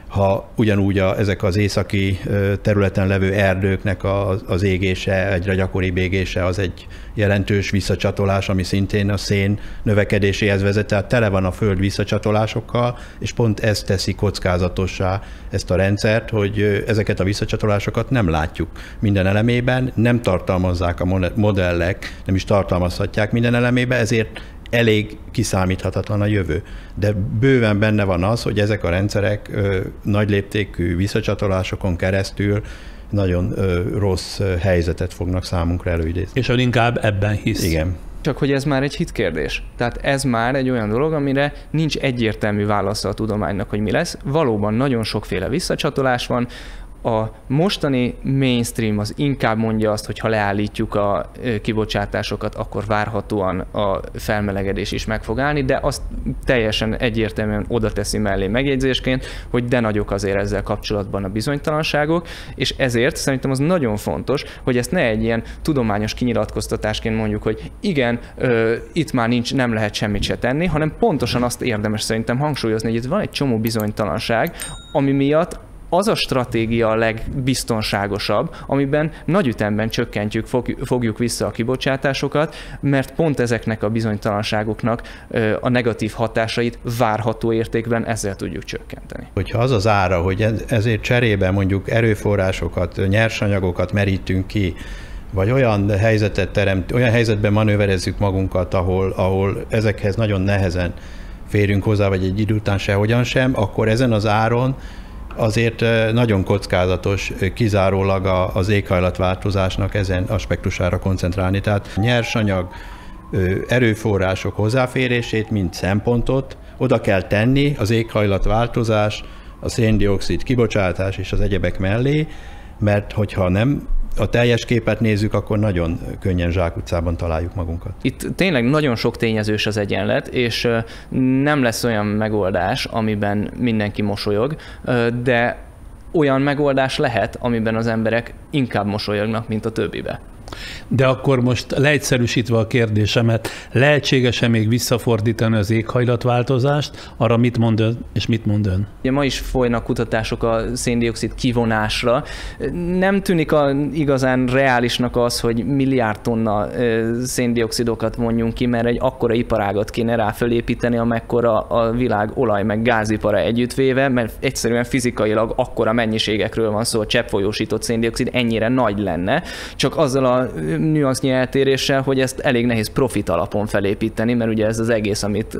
Ha ugyanúgy ezek az északi területen levő erdőknek az égése, egyre gyakoribb égése, az egy jelentős visszacsatolás, ami szintén a szén növekedéséhez vezet, tehát tele van a Föld visszacsatolásokkal, és pont ez teszi kockázatossá ezt a rendszert, hogy ezeket a visszacsatolásokat nem látjuk minden elemében, nem tartalmazzák a modellek, nem is tartalmazhatják minden elemében, ezért elég kiszámíthatatlan a jövő. De bőven benne van az, hogy ezek a rendszerek nagy léptékű visszacsatolásokon keresztül nagyon rossz helyzetet fognak számunkra előidézni. És ön inkább ebben hisz. Igen. Csak hogy ez már egy hitkérdés. Tehát ez már egy olyan dolog, amire nincs egyértelmű válasza a tudománynak, hogy mi lesz. Valóban nagyon sokféle visszacsatolás van. A mostani mainstream az inkább mondja azt, hogy ha leállítjuk a kibocsátásokat, akkor várhatóan a felmelegedés is meg fog állni, de azt teljesen egyértelműen oda teszi mellé megjegyzésként, hogy de nagyok azért ezzel kapcsolatban a bizonytalanságok, és ezért szerintem az nagyon fontos, hogy ezt ne egy ilyen tudományos kinyilatkoztatásként mondjuk, hogy igen, itt már nem lehet semmit se tenni, hanem pontosan azt érdemes szerintem hangsúlyozni, hogy itt van egy csomó bizonytalanság, ami miatt az a stratégia a legbiztonságosabb, amiben nagy ütemben fogjuk vissza a kibocsátásokat, mert pont ezeknek a bizonytalanságoknak a negatív hatásait várható értékben ezzel tudjuk csökkenteni. Hogyha az az ára, hogy ezért cserébe mondjuk erőforrásokat, nyersanyagokat merítünk ki, vagy olyan helyzetben manőverezzük magunkat, ahol ezekhez nagyon nehezen férünk hozzá, vagy egy idő után sehogyan sem, akkor ezen az áron azért nagyon kockázatos kizárólag az éghajlatváltozásnak ezen aspektusára koncentrálni. Tehát nyersanyag, erőforrások hozzáférését, mint szempontot oda kell tenni az éghajlatváltozás, a szén-dioxid kibocsátás és az egyebek mellé, mert hogyha nem a teljes képet nézzük, akkor nagyon könnyen zsákutcában találjuk magunkat. Itt tényleg nagyon sok tényezős az egyenlet, és nem lesz olyan megoldás, amiben mindenki mosolyog, de olyan megoldás lehet, amiben az emberek inkább mosolyognak, mint a többibe. De akkor most leegyszerűsítve a kérdésemet, lehetséges-e még visszafordítani az éghajlatváltozást? Arra mit mond ön, és mit mond ön? Ugye ma is folynak kutatások a szén-dioxid kivonásra. Nem tűnik igazán reálisnak az, hogy milliárd tonna szén-dioxidokat vonjunk ki, mert egy akkora iparágat kéne rá fölépíteni, amekkora a világ olaj- meg gázipara együttvéve, mert egyszerűen fizikailag akkora mennyiségekről van szó, a cseppfolyósított szén-dioxid ennyire nagy lenne, csak azzal a nüansznyi eltéréssel, hogy ezt elég nehéz profit alapon felépíteni, mert ugye ez az egész, amit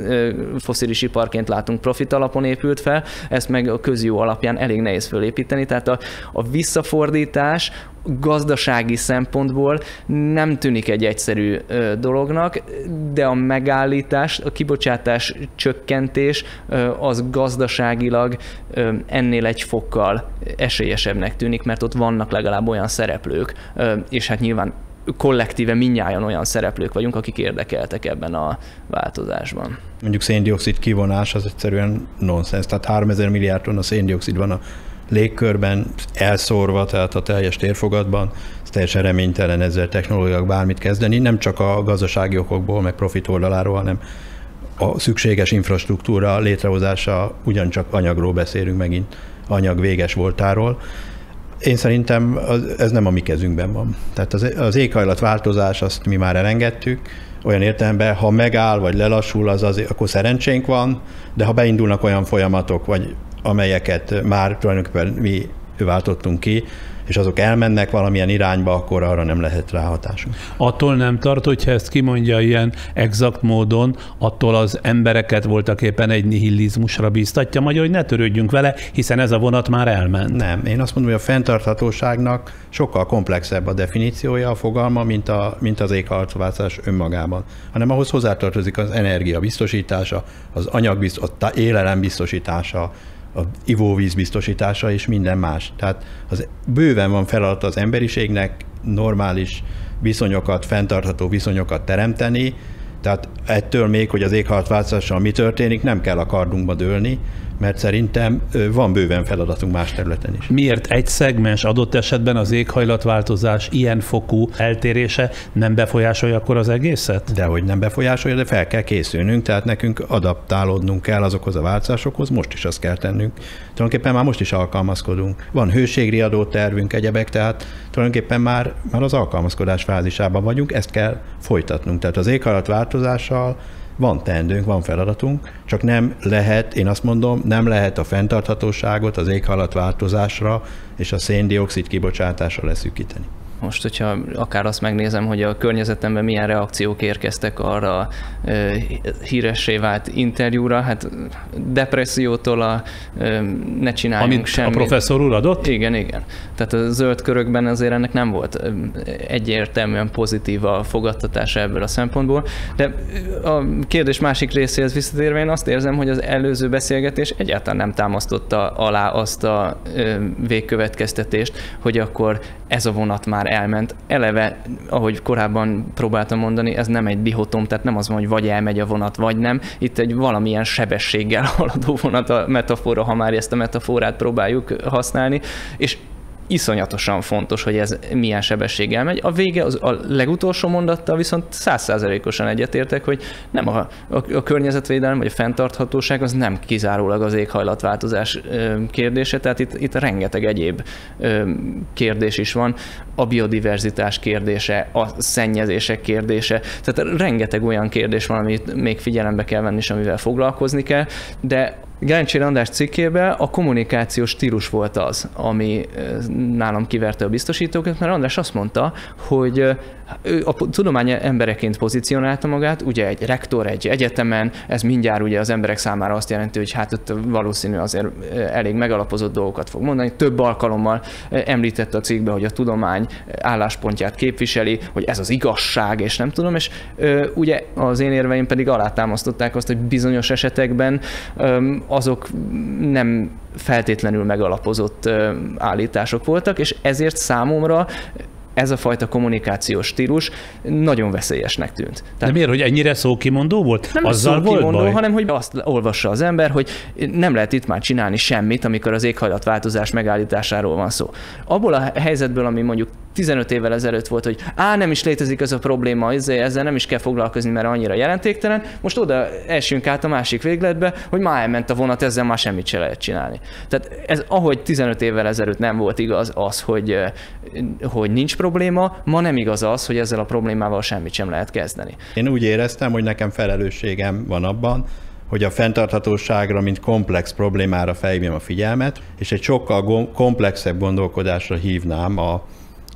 fosszilis iparként látunk, profit alapon épült fel, ezt meg a közjó alapján elég nehéz felépíteni, tehát a visszafordítás gazdasági szempontból nem tűnik egy egyszerű dolognak, de a megállítás, a kibocsátás csökkentés az gazdaságilag ennél egy fokkal esélyesebbnek tűnik, mert ott vannak legalább olyan szereplők, és hát nyilván kollektíve mindnyájan olyan szereplők vagyunk, akik érdekeltek ebben a változásban. Mondjuk szén-dioxid kivonás az egyszerűen nonsens, tehát 3000 milliárd tonna szén-dioxid van a légkörben elszórva, tehát a teljes térfogatban, ez teljesen reménytelen ezzel technológiailag bármit kezdeni, nem csak a gazdasági okokból, meg profit oldaláról, hanem a szükséges infrastruktúra létrehozása, ugyancsak anyagról beszélünk megint, anyag véges voltáról. Én szerintem ez nem a mi kezünkben van. Tehát az éghajlatváltozás, azt mi már elengedtük, olyan értelemben, ha megáll, vagy lelassul, akkor szerencsénk van, de ha beindulnak olyan folyamatok, vagy amelyeket már tulajdonképpen mi váltottunk ki, és azok elmennek valamilyen irányba, akkor arra nem lehet ráhatásunk. Attól nem tart, hogyha ezt kimondja ilyen exakt módon, attól az embereket voltak éppen egy nihilizmusra bíztatja, majd, hogy ne törődjünk vele, hiszen ez a vonat már elment. Nem, én azt mondom, hogy a fenntarthatóságnak sokkal komplexebb a definíciója, a fogalma, mint az éghajlatváltozás önmagában, hanem ahhoz hozzátartozik az energia biztosítása, az élelem biztosítása, a ivóvíz biztosítása és minden más. Tehát bőven van feladata az emberiségnek normális viszonyokat, fenntartható viszonyokat teremteni, tehát ettől még, hogy az éghajlatváltozással mi történik, nem kell a kardunkba dőlni, mert szerintem van bőven feladatunk más területen is. Miért egy szegmens adott esetben az éghajlatváltozás ilyen fokú eltérése nem befolyásolja akkor az egészet? Dehogy nem befolyásolja, de fel kell készülnünk, tehát nekünk adaptálódnunk kell azokhoz a változásokhoz, most is azt kell tennünk. Tulajdonképpen már most is alkalmazkodunk. Van hőségriadó tervünk, egyebek, tehát tulajdonképpen már az alkalmazkodás fázisában vagyunk, ezt kell folytatnunk. Tehát az éghajlatváltozással van teendőnk, van feladatunk, csak nem lehet, én azt mondom, nem lehet a fenntarthatóságot az éghajlatváltozásra és a szén-dioxid kibocsátásra leszűkíteni. Most, hogyha akár azt megnézem, hogy a környezetemben milyen reakciók érkeztek arra híressé vált interjúra, hát depressziótól ne csináljunk amit semmit. A professzor úr adott? Igen. Tehát a zöld körökben azért ennek nem volt egyértelműen pozitív a fogadtatása ebből a szempontból, de a kérdés másik részéhez visszatérve én azt érzem, hogy az előző beszélgetés egyáltalán nem támasztotta alá azt a végkövetkeztetést, hogy akkor ez a vonat már elment. Eleve, ahogy korábban próbáltam mondani, ez nem egy dihotom, tehát nem az van, hogy vagy elmegy a vonat, vagy nem. Itt egy valamilyen sebességgel haladó vonat a metafora, ha már ezt a metaforát próbáljuk használni, és iszonyatosan fontos, hogy ez milyen sebességgel megy. A vége, a legutolsó mondattal viszont 100%-osan egyetértek, hogy nem a környezetvédelem vagy a fenntarthatóság az nem kizárólag az éghajlatváltozás kérdése, tehát itt rengeteg egyéb kérdés is van. A biodiverzitás kérdése, a szennyezések kérdése, tehát rengeteg olyan kérdés van, amit még figyelembe kell venni, és amivel foglalkozni kell, de Gáncsér András cikkében a kommunikációs stílus volt az, ami nálam kiverte a biztosítókat, mert András azt mondta, hogy ő a tudomány embereként pozícionálta magát, ugye egy rektor egy egyetemen, ez mindjárt ugye az emberek számára azt jelenti, hogy hát ott valószínű azért elég megalapozott dolgokat fog mondani. Több alkalommal említette a cikkben, hogy a tudomány álláspontját képviseli, hogy ez az igazság, és nem tudom, és ugye az én érveim pedig alátámasztották azt, hogy bizonyos esetekben azok nem feltétlenül megalapozott állítások voltak, és ezért számomra ez a fajta kommunikációs stílus nagyon veszélyesnek tűnt. De miért, hogy ennyire szókimondó volt? Nem azzal volt szókimondó, baj? hanem hogy azt olvassa az ember, hogy nem lehet itt már csinálni semmit, amikor az éghajlatváltozás megállításáról van szó. Abból a helyzetből, ami mondjuk 15 évvel ezelőtt volt, hogy nem is létezik ez a probléma, ezzel nem is kell foglalkozni, mert annyira jelentéktelen. Most oda esünk át a másik végletbe, hogy már elment a vonat, ezzel már semmit se lehet csinálni. Tehát ez, ahogy 15 évvel ezelőtt nem volt igaz az, hogy nincs probléma, ma nem igaz az, hogy ezzel a problémával semmit sem lehet kezdeni. Én úgy éreztem, hogy nekem felelősségem van abban, hogy a fenntarthatóságra, mint komplex problémára felhívjam a figyelmet, és egy sokkal komplexebb gondolkodásra hívnám a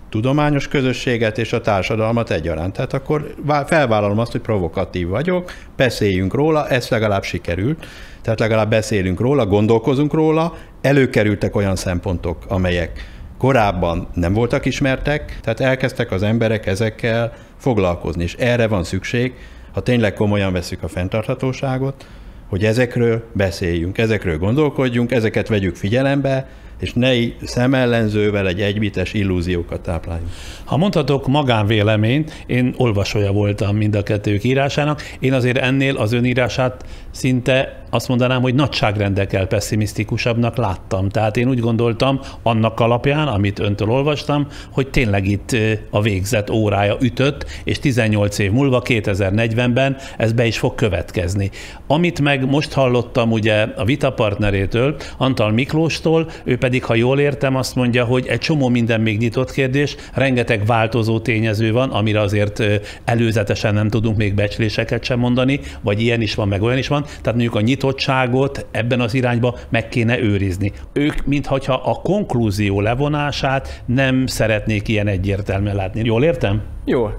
tudományos közösséget és a társadalmat egyaránt. Tehát akkor felvállalom azt, hogy provokatív vagyok, beszéljünk róla, ez legalább sikerült, tehát legalább beszélünk róla, gondolkozunk róla, előkerültek olyan szempontok, amelyek korábban nem voltak ismertek, tehát elkezdtek az emberek ezekkel foglalkozni, és erre van szükség, ha tényleg komolyan vesszük a fenntarthatóságot, hogy ezekről beszéljünk, ezekről gondolkodjunk, ezeket vegyük figyelembe, és ne szemellenzővel egy egybites illúziókat tápláljunk. Ha mondhatok magánvéleményt, én olvasója voltam mind a kettőjük írásának, én azért ennél az önírását szinte azt mondanám, hogy nagyságrendekkel pessimisztikusabbnak láttam. Tehát én úgy gondoltam annak alapján, amit öntől olvastam, hogy tényleg itt a végzet órája ütött, és 18 év múlva, 2040-ben ez be is fog következni. Amit meg most hallottam ugye a vitapartnerétől, Antal Miklóstól, ő pedig, ha jól értem, azt mondja, hogy egy csomó minden még nyitott kérdés, rengeteg változó tényező van, amire azért előzetesen nem tudunk még becsléseket sem mondani, vagy ilyen is van, meg olyan is van. Tehát mondjuk a nyitottságot ebben az irányba meg kéne őrizni. Ők, mintha a konklúzió levonását nem szeretnék ilyen egyértelműen látni. Jól értem?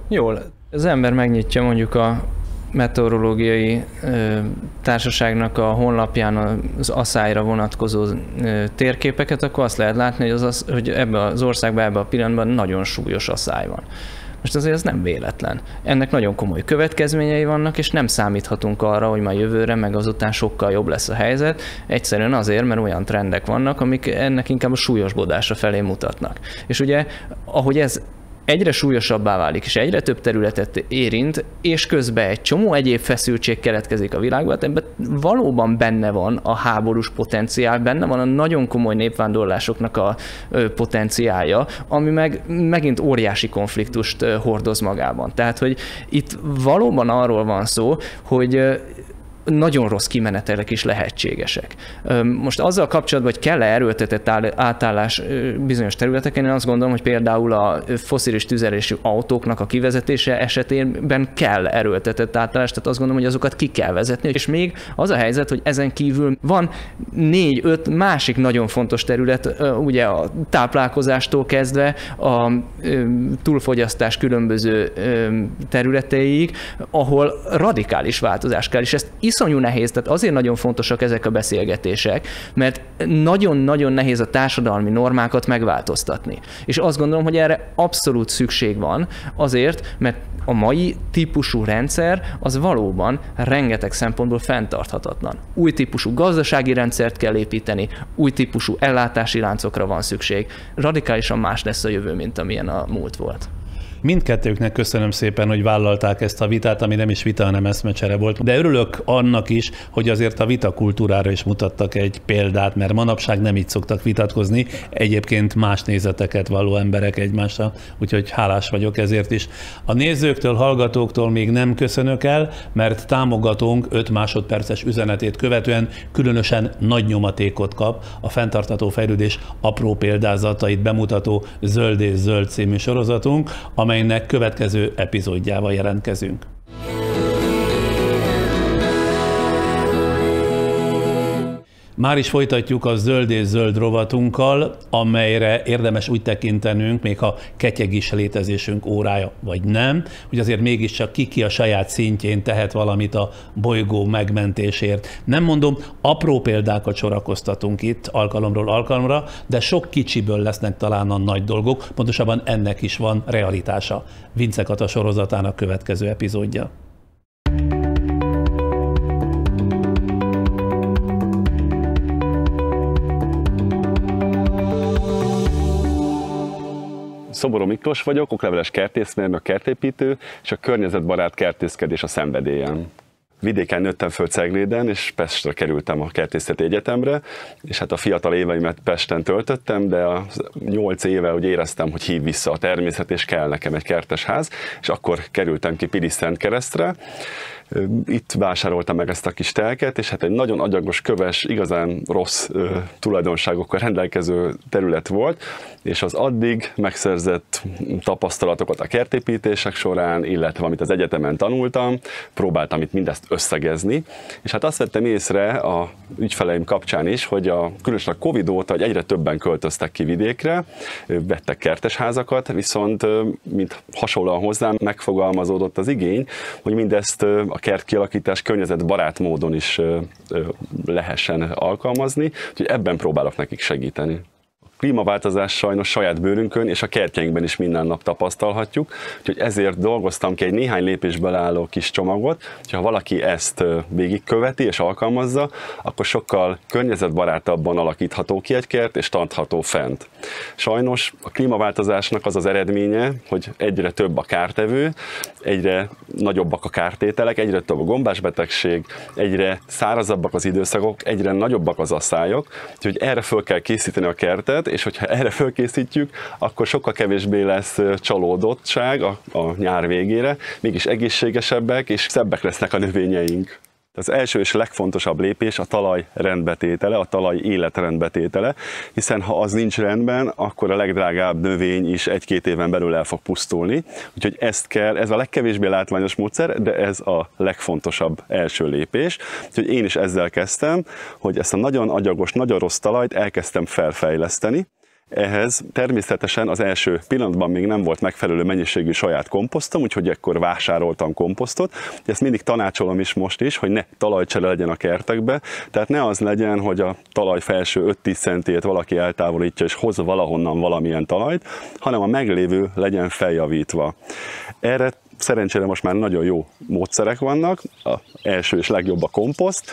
Jól. Az ember megnyitja mondjuk a meteorológiai társaságnak a honlapján az aszályra vonatkozó térképeket, akkor azt lehet látni, hogy ebben az országban, ebben a pillanatban nagyon súlyos aszály van. Most azért ez nem véletlen. Ennek nagyon komoly következményei vannak, és nem számíthatunk arra, hogy már jövőre, meg azután sokkal jobb lesz a helyzet. Egyszerűen azért, mert olyan trendek vannak, amik ennek inkább a súlyosbodásra felé mutatnak. És ugye, ahogy ez egyre súlyosabbá válik, és egyre több területet érint, és közben egy csomó egyéb feszültség keletkezik a világban, ebben valóban benne van a háborús potenciál, benne van a nagyon komoly népvándorlásoknak a potenciálja, ami meg megint óriási konfliktust hordoz magában. Tehát, hogy itt valóban arról van szó, hogy nagyon rossz kimenetelek is lehetségesek. Most azzal kapcsolatban, hogy kell-e erőltetett átállás bizonyos területeken, én azt gondolom, hogy például a fosszilis tüzelésű autóknak a kivezetése esetében kell erőltetett átállás, tehát azt gondolom, hogy azokat ki kell vezetni. És még az a helyzet, hogy ezen kívül van 4-5 másik nagyon fontos terület, ugye a táplálkozástól kezdve a túlfogyasztás különböző területeig, ahol radikális változás kell, és ezt iszonyú nehéz, tehát azért nagyon fontosak ezek a beszélgetések, mert nagyon-nagyon nehéz a társadalmi normákat megváltoztatni. És azt gondolom, hogy erre abszolút szükség van azért, mert a mai típusú rendszer az valóban rengeteg szempontból fenntarthatatlan. Új típusú gazdasági rendszert kell építeni, új típusú ellátási láncokra van szükség. Radikálisan más lesz a jövő, mint amilyen a múlt volt. Mindkettőknek köszönöm szépen, hogy vállalták ezt a vitát, ami nem is vita, hanem eszmecsere volt. De örülök annak is, hogy azért a vitakultúrára is mutattak egy példát, mert manapság nem így szoktak vitatkozni, egyébként más nézeteket valló emberek egymással, úgyhogy hálás vagyok ezért is. A nézőktől, hallgatóktól még nem köszönök el, mert támogatónk 5 másodperces üzenetét követően különösen nagy nyomatékot kap a fenntartható fejlődés apró példázatait bemutató Zöld és Zöld című sorozatunk, amelynek következő epizódjával jelentkezünk. Már is folytatjuk a Zöld és Zöld rovatunkkal, amelyre érdemes úgy tekintenünk, még ha ketyeg is létezésünk órája, vagy nem, hogy azért mégiscsak ki a saját szintjén tehet valamit a bolygó megmentésért. Nem mondom, apró példákat sorakoztatunk itt alkalomról alkalomra, de sok kicsiből lesznek talán a nagy dolgok, pontosabban ennek is van realitása. Vince Kata sorozatának következő epizódja. Szoboró Miklós vagyok, okleveles kertészmérnök, kertépítő, és a környezetbarát kertészkedés a szenvedélyem. Vidéken nőttem föl Cegléden, és Pestre kerültem a Kertészeti Egyetemre, és hát a fiatal éveimet Pesten töltöttem, de a 8 éve úgy éreztem, hogy hív vissza a természet, és kell nekem egy kertesház, és akkor kerültem ki Pilis-Szentkeresztre. Itt vásároltam meg ezt a kis telket, és hát egy nagyon agyagos, köves, igazán rossz tulajdonságokkal rendelkező terület volt, és az addig megszerzett tapasztalatokat a kertépítések során, illetve amit az egyetemen tanultam, próbáltam itt mindezt összegezni, és hát azt vettem észre a ügyfeleim kapcsán is, hogy különösen a Covid óta, hogy egyre többen költöztek ki vidékre, vettek kertesházakat, viszont mint hasonlóan hozzám megfogalmazódott az igény, hogy mindezt a kertkialakítás környezetbarát módon is lehessen alkalmazni, úgyhogy ebben próbálok nekik segíteni. A klímaváltozás sajnos saját bőrünkön és a kertjeinkben is minden nap tapasztalhatjuk, úgyhogy ezért dolgoztam ki egy néhány lépésből álló kis csomagot, hogyha valaki ezt végigköveti és alkalmazza, akkor sokkal környezetbarátabban alakítható ki egy kert és tartható fent. Sajnos a klímaváltozásnak az az eredménye, hogy egyre több a kártevő, egyre nagyobbak a kártételek, egyre több a gombásbetegség, egyre szárazabbak az időszakok, egyre nagyobbak az asszályok, úgyhogy erre föl kell készíteni a kertet, és hogyha erre fölkészítjük, akkor sokkal kevésbé lesz csalódottság a nyár végére, mégis egészségesebbek és szebbek lesznek a növényeink. Az első és legfontosabb lépés a talaj rendbetétele, a talaj életrendbetétele, hiszen ha az nincs rendben, akkor a legdrágább növény is 1-2 éven belül el fog pusztulni. Úgyhogy ez a legkevésbé látványos módszer, de ez a legfontosabb első lépés. Úgyhogy én is ezzel kezdtem, hogy ezt a nagyon agyagos, nagyon rossz talajt elkezdtem felfejleszteni. Ehhez természetesen az első pillanatban még nem volt megfelelő mennyiségű saját komposztom, úgyhogy ekkor vásároltam komposztot. Ezt mindig tanácsolom is most is, hogy ne talajcsere legyen a kertekbe, tehát ne az legyen, hogy a talaj felső 5-10 centét valaki eltávolítja és hoz valahonnan valamilyen talajt, hanem a meglévő legyen feljavítva. Erre szerencsére most már nagyon jó módszerek vannak, az első és legjobb a komposzt,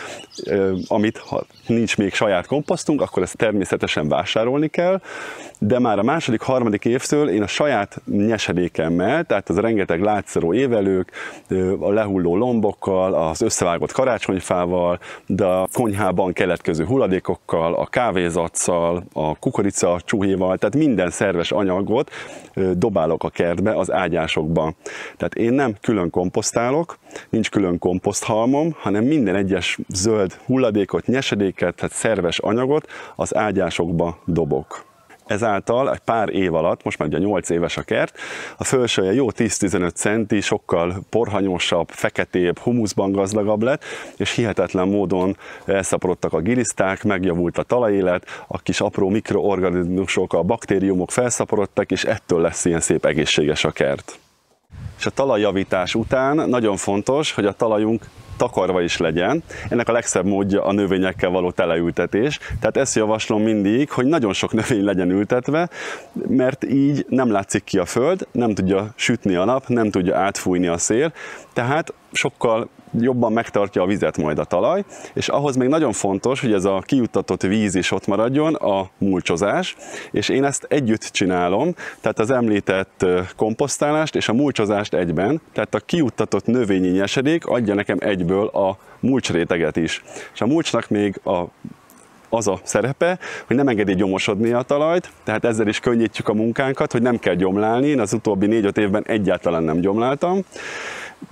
amit ha nincs még saját komposztunk, akkor ezt természetesen vásárolni kell, de már a második, harmadik évtől én a saját nyesedékemmel, tehát az rengeteg látszaró évelők, a lehulló lombokkal, az összevágott karácsonyfával, de a konyhában keletkező hulladékokkal, a kávézaccal, a kukorica csúhéval, tehát minden szerves anyagot dobálok a kertbe, az ágyásokba. Tehát én nem külön komposztálok, nincs külön komposzthalmom, hanem minden egyes zöld hulladékot, nyesedéket, tehát szerves anyagot az ágyásokba dobok. Ezáltal egy pár év alatt, most már ugye 8 éves a kert, a fölsője jó 10-15 centi, sokkal porhanyosabb, feketébb, humuszban gazdagabb lett, és hihetetlen módon elszaporodtak a giliszták, megjavult a talajélet, a kis apró mikroorganizmusok, a baktériumok felszaporodtak, és ettől lesz ilyen szép egészséges a kert. És a talajjavítás után nagyon fontos, hogy a talajunk takarva is legyen. Ennek a legszebb módja a növényekkel való teleültetés. Tehát ezt javaslom mindig, hogy nagyon sok növény legyen ültetve, mert így nem látszik ki a föld, nem tudja sütni a nap, nem tudja átfújni a szél, tehát sokkal jobban megtartja a vizet majd a talaj, és ahhoz még nagyon fontos, hogy ez a kijuttatott víz is ott maradjon, a mulcsozás, és én ezt együtt csinálom, tehát az említett komposztálást és a mulcsozást egyben, tehát a kijuttatott növényi nyesedék adja nekem egyből a mulcsréteget is. És a mulcsnak még az a szerepe, hogy nem engedi gyomosodni a talajt, tehát ezzel is könnyítjük a munkánkat, hogy nem kell gyomlálni, én az utóbbi 4-5 évben egyáltalán nem gyomláltam,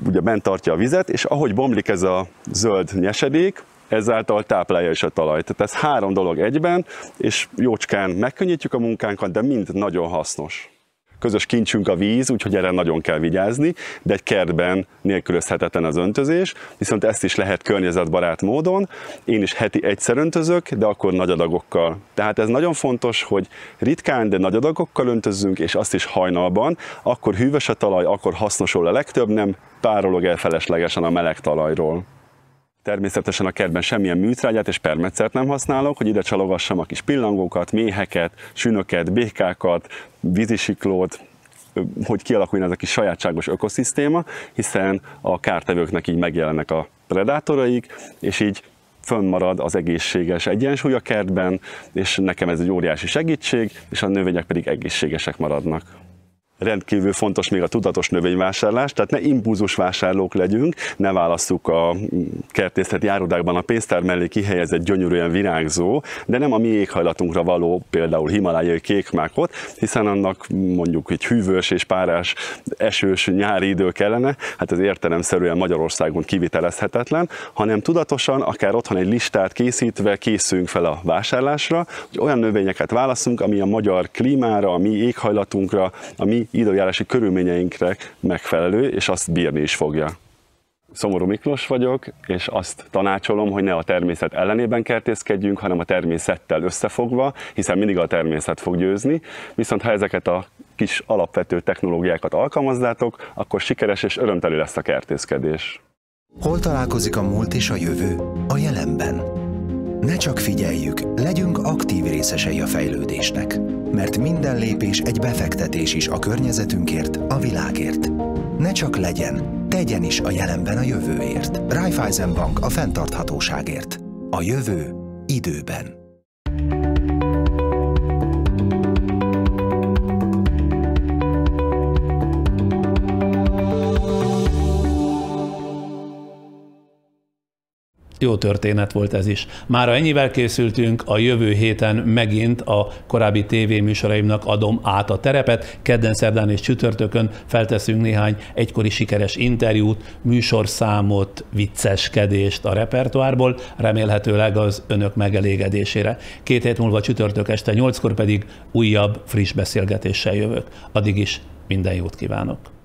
ugye bent tartja a vizet, és ahogy bomlik ez a zöld nyesedék, ezáltal táplálja is a talajt. Tehát ez 3 dolog egyben, és jócskán megkönnyítjük a munkánkat, de mind nagyon hasznos. Közös kincsünk a víz, úgyhogy erre nagyon kell vigyázni, de egy kertben nélkülözhetetlen az öntözés, viszont ezt is lehet környezetbarát módon. Én is heti egyszer öntözök, de akkor nagy adagokkal. Tehát ez nagyon fontos, hogy ritkán, de nagy adagokkal öntözzünk, és azt is hajnalban, akkor hűvös a talaj, akkor hasznosul a legtöbb, nem párolog el feleslegesen a meleg talajról. Természetesen a kertben semmilyen műtrágyát és permetszert nem használok, hogy ide csalogassam a kis pillangókat, méheket, sünöket, békákat, vízisiklót, hogy kialakuljon ez a kis sajátságos ökoszisztéma, hiszen a kártevőknek így megjelennek a predátoraik, és így fönnmarad az egészséges egyensúly a kertben, és nekem ez egy óriási segítség, és a növények pedig egészségesek maradnak. Rendkívül fontos még a tudatos növényvásárlás, tehát ne impulzus vásárlók legyünk, ne válasszuk a kertészeti árudákban a pénztár mellé kihelyezett gyönyörűen virágzó, de nem a mi éghajlatunkra való például himalájai kékmákot, hiszen annak mondjuk egy hűvös és párás esős nyári idő kellene, hát ez értelemszerűen Magyarországon kivitelezhetetlen, hanem tudatosan, akár otthon egy listát készítve készülünk fel a vásárlásra, hogy olyan növényeket válaszunk, ami a magyar klímára, a mi éghajlatunkra, a mi időjárási körülményeinkre megfelelő, és azt bírni is fogja. Szomorú Miklós vagyok, és azt tanácsolom, hogy ne a természet ellenében kertészkedjünk, hanem a természettel összefogva, hiszen mindig a természet fog győzni, viszont ha ezeket a kis alapvető technológiákat alkalmazzátok, akkor sikeres és örömteli lesz a kertészkedés. Hol találkozik a múlt és a jövő? A jelenben. Ne csak figyeljük, legyünk aktív részesei a fejlődésnek, mert minden lépés egy befektetés is a környezetünkért, a világért. Ne csak legyen, tegyen is a jelenben a jövőért. Raiffeisen Bank a fenntarthatóságért. A jövő időben. Jó történet volt ez is. Mára ennyivel készültünk, a jövő héten megint a korábbi tévéműsoraimnak adom át a terepet. Kedden, szerdán és csütörtökön felteszünk néhány egykori sikeres interjút, műsorszámot, vicceskedést a repertoárból, remélhetőleg az önök megelégedésére. 2 hét múlva csütörtök este 8-kor pedig újabb, friss beszélgetéssel jövök. Addig is minden jót kívánok!